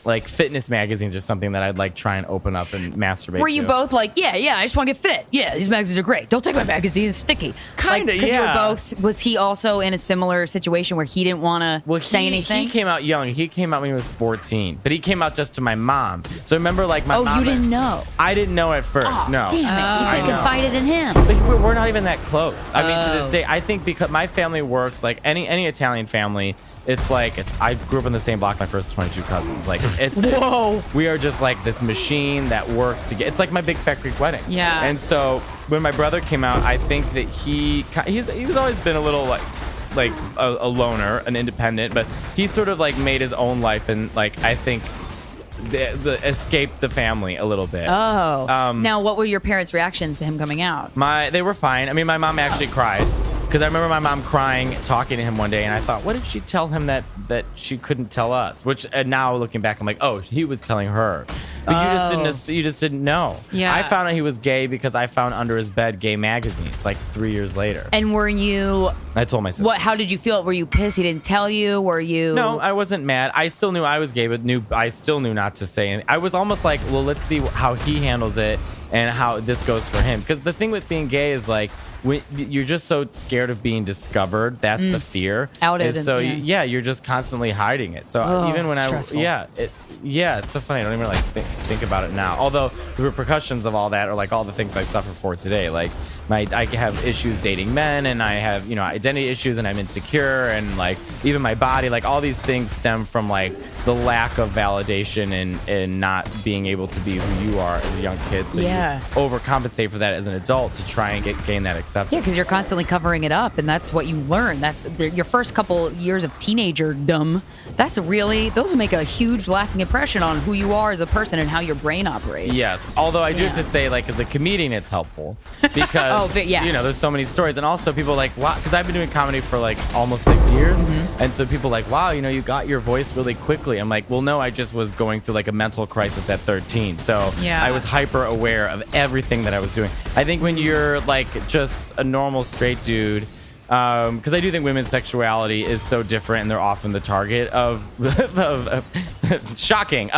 like fitness magazines or something that I'd like try and open up and masturbate. Were you to. both like, yeah, I just want to get fit. Yeah, these magazines are great. Don't take my magazine; it's sticky. Kinda, Because you were yeah. both. Was he also in a similar situation where he didn't want to say anything? He came out young. He came out when he was 14, but he came out just to my mom. So remember, like my mom. you didn't know. I didn't know at first. Oh, no. damn it! I You could know. confide it in him. But we're not even that close. I mean, to Oh. this day, I think because my family works like any Italian family, it's like I grew up in the same block. My first 22 cousins. Like Whoa. we are just like this machine that works to get. It's like my big fat Greek wedding. Yeah. And so when my brother came out, I think that he's always been a little like a loner, an independent, but he sort of like made his own life and like I think. The escaped the family a little bit. Oh. Now, what were your parents' reactions to him coming out? They were fine. I mean, my mom actually cried. because I remember my mom crying, talking to him one day, and I thought, what did she tell him that she couldn't tell us? Which now looking back, I'm like, oh, he was telling her, but you just didn't know. Yeah. I found out he was gay because I found under his bed gay magazines like 3 years later. And were you? I told my sister. What? How did you feel? Were you pissed? He didn't tell you? Were you? No, I wasn't mad. I still knew I was gay, but I still knew not to say anything. I was almost like, well, let's see how he handles it and how this goes for him. Because the thing with being gay is like, when you're just so scared of being discovered. That's the fear. Outed. So you're just constantly hiding it. So even when stressful. it's so funny. I don't even like think about it now. Although the repercussions of all that are like all the things I suffer for today. Like I have issues dating men, and I have identity issues, and I'm insecure, and like even my body, like all these things stem from like the lack of validation and not being able to be who you are as a young kid. So you overcompensate for that as an adult to try and gain that acceptance. Yeah, because you're constantly covering it up, and that's what you learn. That's your first couple years of teenagerdom. Those make a huge lasting impression on who you are as a person and how your brain operates. Yes, although I do have to say, like, as a comedian, it's helpful because there's so many stories, and also people like, wow, because I've been doing comedy for like almost 6 years, and so people like, wow, you got your voice really quickly. I'm like, well, no, I just was going through like a mental crisis at 13, so I was hyper aware of everything that I was doing. I think when you're like just a normal straight dude. Because I do think women's sexuality is so different, and they're often the target of shocking.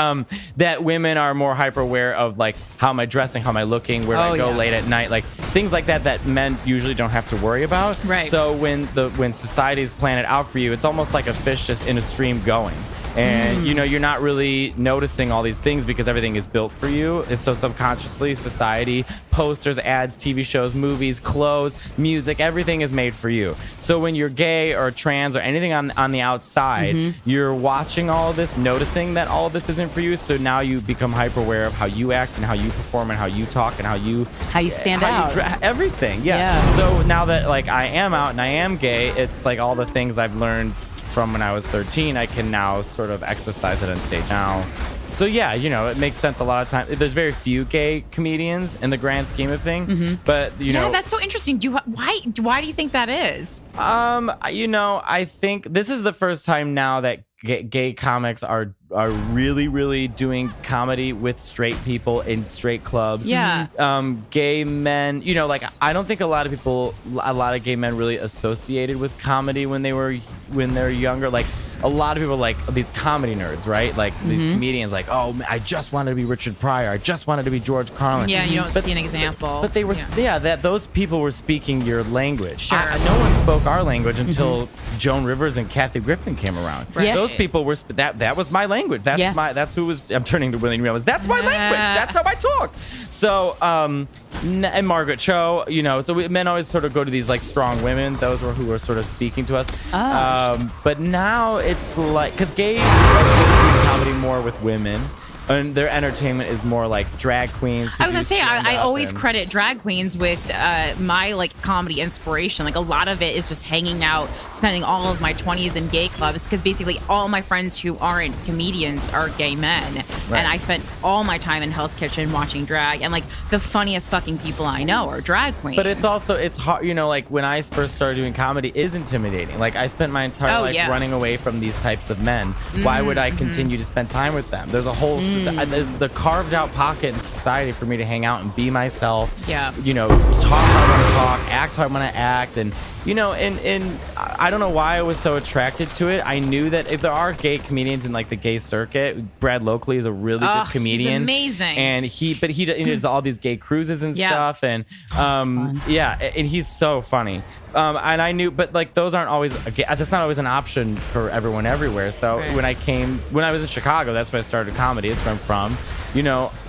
That women are more hyper aware of like, how am I dressing, how am I looking, where do I go late at night, like things like that men usually don't have to worry about. Right. So when society's plan it out for you, it's almost like a fish just in a stream going. And you're not really noticing all these things because everything is built for you. And so subconsciously, society, posters, ads, TV shows, movies, clothes, music, everything is made for you. So when you're gay or trans or anything on the outside, you're watching all of this, noticing that all of this isn't for you. So now you become hyper aware of how you act and how you perform and how you talk and how you stand out. Everything. Yeah. So now that like I am out and I am gay, it's like all the things I've learned from when I was 13, I can now sort of exercise it on stage now. So it makes sense a lot of times. There's very few gay comedians in the grand scheme of things, but that's so interesting. Why do you think that is? I think this is the first time now that gay comics are really, really doing comedy with straight people in straight clubs. Yeah. Gay men, I don't think a lot of gay men really associated with comedy when they're younger. Like a lot of people like these comedy nerds, right? Like these comedians like, oh, I just wanted to be Richard Pryor. I just wanted to be George Carlin. Yeah, you don't see an example. But they were, that those people were speaking your language. Sure. No one spoke our language until Joan Rivers and Kathy Griffin came around. Right. Those people were, that was my language. That's who was, I'm turning to William Ramos. That's my language. That's how I talk. So, and Margaret Cho, so men always sort of go to these like strong women. Those were who were sort of speaking to us. But now it's like, because gays associate comedy more with women. And their entertainment is more like drag queens. I was gonna say, I always credit drag queens with my like comedy inspiration. Like a lot of it is just hanging out, spending all of my 20s in gay clubs, because basically all my friends who aren't comedians are gay men. Right. And I spent all my time in Hell's Kitchen watching drag, and like the funniest fucking people I know are drag queens. But it's hard, like when I first started doing comedy, is intimidating. Like I spent my entire life running away from these types of men. Why would I continue to spend time with them? There's a whole there's the carved out pocket in society for me to hang out and be myself. Yeah. Talk how I want to talk, act how I want to act, and and I don't know why I was so attracted to it. I knew that if there are gay comedians in like the gay circuit, Brad Lockley is a really good comedian. He's amazing. And he does all these gay cruises and stuff, and and he's so funny. And I knew, but like those aren't always, that's not always an option for everyone everywhere. So when I was in Chicago, that's when I started comedy. It's where I'm from.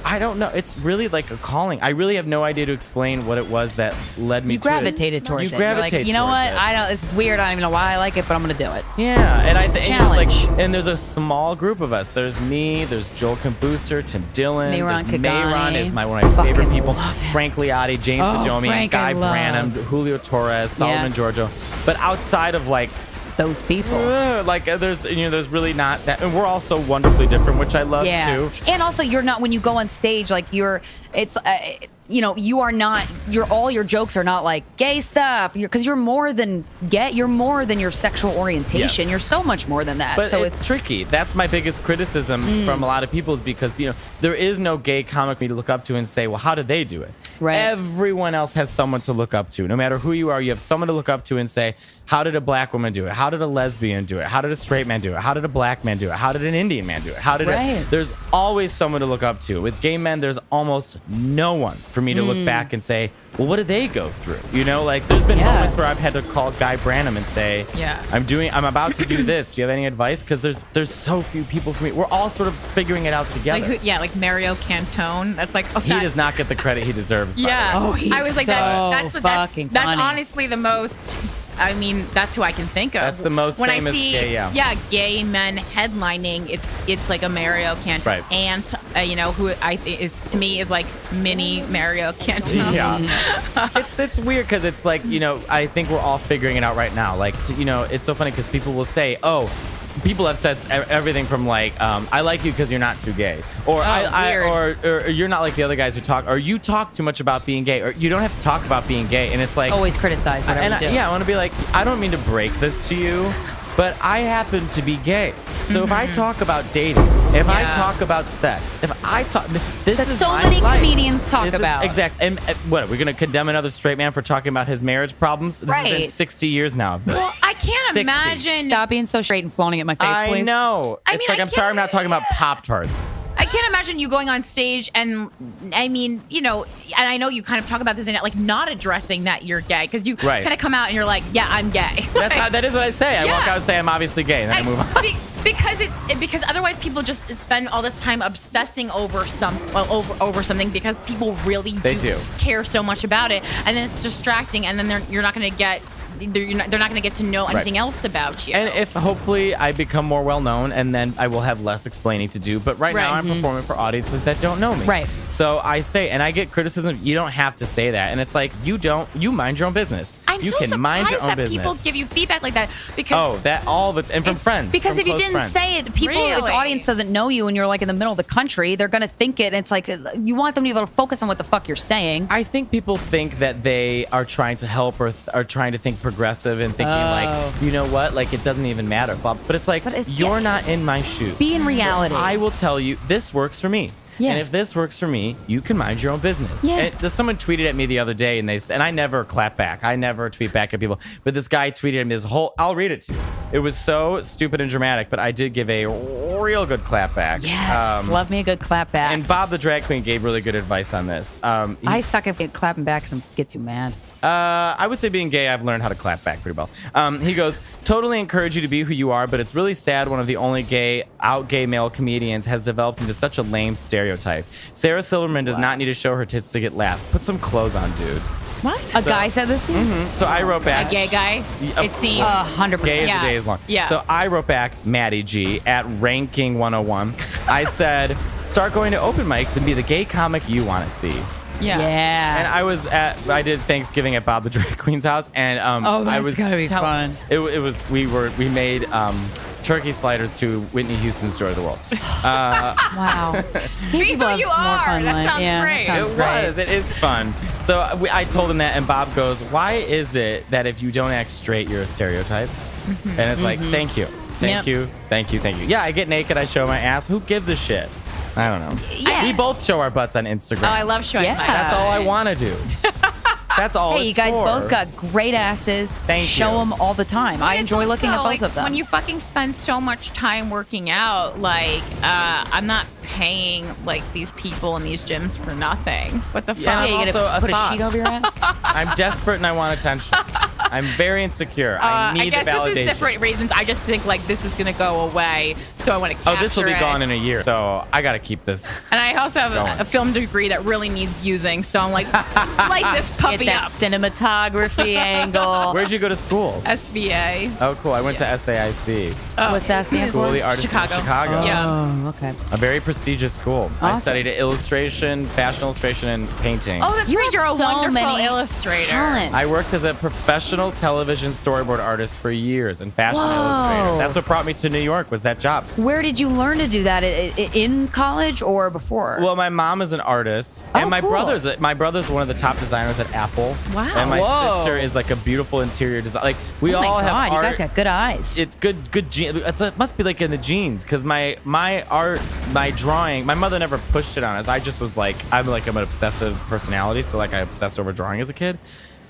I don't know. It's really like a calling. I really have no idea to explain what it was that led me to it. You gravitated towards it. You're like, you know what? I don't. This is weird. I don't even know why I like it, but I'm gonna do it. Yeah, and I think challenge. and there's a small group of us. There's me. There's Joel Booster, Tim Dillon. Mayron There's Kagani. Mayron is one of my favorite people. love him. Frank Liotti, James Fajomian, Guy Branum, Julio Torres, Solomon Giorgio. But outside of like those people, there's really not that, and we're all so wonderfully different, which I love too. And also, you're not, when you go on stage, like you are not. All your jokes are not like gay stuff. Because you're more than gay. You're more than your sexual orientation. Yes. You're so much more than that. But so it's tricky. That's my biggest criticism from a lot of people is because there is no gay comic me to look up to and say, well, how did they do it? Right. Everyone else has someone to look up to. No matter who you are, you have someone to look up to and say, how did a black woman do it? How did a lesbian do it? How did a straight man do it? How did a black man do it? How did an Indian man do it? How did there's always someone to look up to. With gay men, there's almost no one for me to look back and say, well, what did they go through? There's been moments where I've had to call Guy Branum and say, I'm about to do this. Do you have any advice? Because there's so few people for me. We're all sort of figuring it out together. Like Mario Cantone. That's like he does not get the credit he deserves. Yeah. By the way. I was like, that's fucking that's funny. honestly the most. I mean, that's who I can think of. That's the most when famous I see, gay, gay men headlining. It's like a Mario Cantone aunt, who is to me is like mini Mario Cantone. Yeah, it's weird because it's like I think we're all figuring it out right now. Like it's so funny because people will say, people have said everything from like, I like you because you're not too gay, or or you're not like the other guys who talk, or you talk too much about being gay, or you don't have to talk about being gay, and it's like always criticize whatever you do. I want to be like, I don't mean to break this to you, but I happen to be gay. So if I talk about dating, if I talk about sex, if I talk, this That is so my many life. comedians talk about. Exactly. And what, are we going to condemn another straight man for talking about his marriage problems? This has been 60 years now of this. Well, I can't 60. imagine. Stop being so straight and flaunting at my face, please. I know. I It's mean, like, I I'm sorry I'm not can't- talking about Pop-Tarts. I can't imagine you going on stage and and I know you kind of talk about this and like not addressing that you're gay because you kind of come out and you're like, yeah, I'm gay. That is what I say. I walk out and say I'm obviously gay, and then I move on. Because otherwise people just spend all this time obsessing over something because people really do care so much about it, and then it's distracting, and then they're not going to get. They're not going to get to know anything else about you. And if hopefully I become more well known, and then I will have less explaining to do. But right now I'm performing for audiences that don't know me. Right. So I say, and I get criticism. You don't have to say that, and it's like you mind your own business. I'm you so can mind your own surprised that business. people give you feedback like that because and from friends. Because from if you close didn't friends. say it, if the audience doesn't know you and you're like in the middle of the country, they're gonna think it. And it's like you want them to be able to focus on what the fuck you're saying. I think people think that they are trying to help or are trying to think progressive and thinking like, you know what, like it doesn't even matter. But it's like, you're not in my shoes. Be in reality. So I will tell you, this works for me. Yeah. And if this works for me, you can mind your own business. Yeah. And someone tweeted at me the other day, and I never clap back. I never tweet back at people. But this guy tweeted at me I'll read it to you. It was so stupid and dramatic, but I did give a real good clap back. Yes, love me a good clap back. And Bob the Drag Queen gave really good advice on this. I suck at clapping back because I get too mad. I would say being gay, I've learned how to clap back pretty well. He goes, totally encourage you to be who you are, but it's really sad one of the only gay male comedians has developed into such a lame stereotype. Sarah Silverman does not need to show her tits to get laughs. Put some clothes on, dude. What? A guy said this to you? So I wrote back. A gay guy? It seems. 100%. Gay as the day is long. Yeah. So I wrote back, Maddie G, at Ranking 101. I said, start going to open mics and be the gay comic you want to see. Yeah. And I did Thanksgiving at Bob the Drag Queen's house, and I was gotta be fun. We made turkey sliders to Whitney Houston's Joy of the World. Wow. Be who you are. That sounds great. It is fun. So I told him that, and Bob goes, why is it that if you don't act straight, you're a stereotype? And it's like, thank you. Thank you. Yeah, I get naked, I show my ass. Who gives a shit? I don't know. Yeah. We both show our butts on Instagram. Oh, I love showing my That's all I want to do. That's all. Hey, you guys both got great asses. Thank you. Show them all the time. I enjoy looking at both of them. When you fucking spend so much time working out, like, I'm not paying like these people in these gyms for nothing. What the fuck? Yeah, you also gonna a put thought. a sheet over your ass? I'm desperate and I want attention. I'm very insecure. I need guess the validation. this is different reasons. I just think like this is gonna go away, so I want to capture this will be it. gone in a year, so I gotta keep this. And I also have going. a film degree that really needs using, so I'm like, light this puppy Get that up. cinematography angle. Where'd you go to school? SVA. Oh, cool. I went to SAIC. What's that stand School for? of the Artists Chicago. of Chicago. Yeah. Oh, okay. A very prestigious school. I Awesome. studied illustration, fashion illustration, and painting. Oh, that's You right. have You're a so wonderful many illustrator. talents. I worked as a professional professional television storyboard artist for years and fashion illustrator. That's what brought me to New York, was that job. Where did you learn to do that? In college or before? Well, my mom is an artist, and my cool. brother's one of the top designers at Apple. Wow. And my Whoa. sister is like a beautiful interior design. Like we Oh my all have God, art. you guys got good eyes. It's good gene. It must be like in the genes, because my art, my drawing, my mother never pushed it on us. I just was like, I'm an obsessive personality, so like I obsessed over drawing as a kid.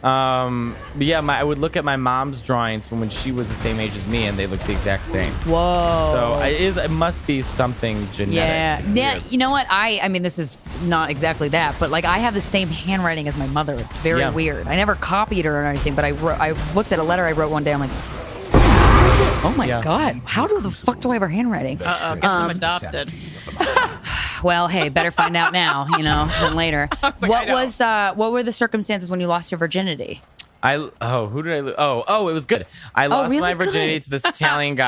But yeah, I would look at my mom's drawings from when she was the same age as me, and they look the exact same. Whoa. So it must be something genetic. Yeah. It's Yeah. weird. You know what? I mean, this is not exactly that, but like I have the same handwriting as my mother. It's very Yeah. weird. I never copied her or anything, but I looked at a letter I wrote one day. I'm like, oh my Yeah. God, how the fuck do I have her handwriting? Uh-oh, guess I'm adopted. Well, hey, better find out now, than later. What were the circumstances when you lost your virginity? Who did I lose? Oh, it was good. I lost really my virginity good. to this Italian guy.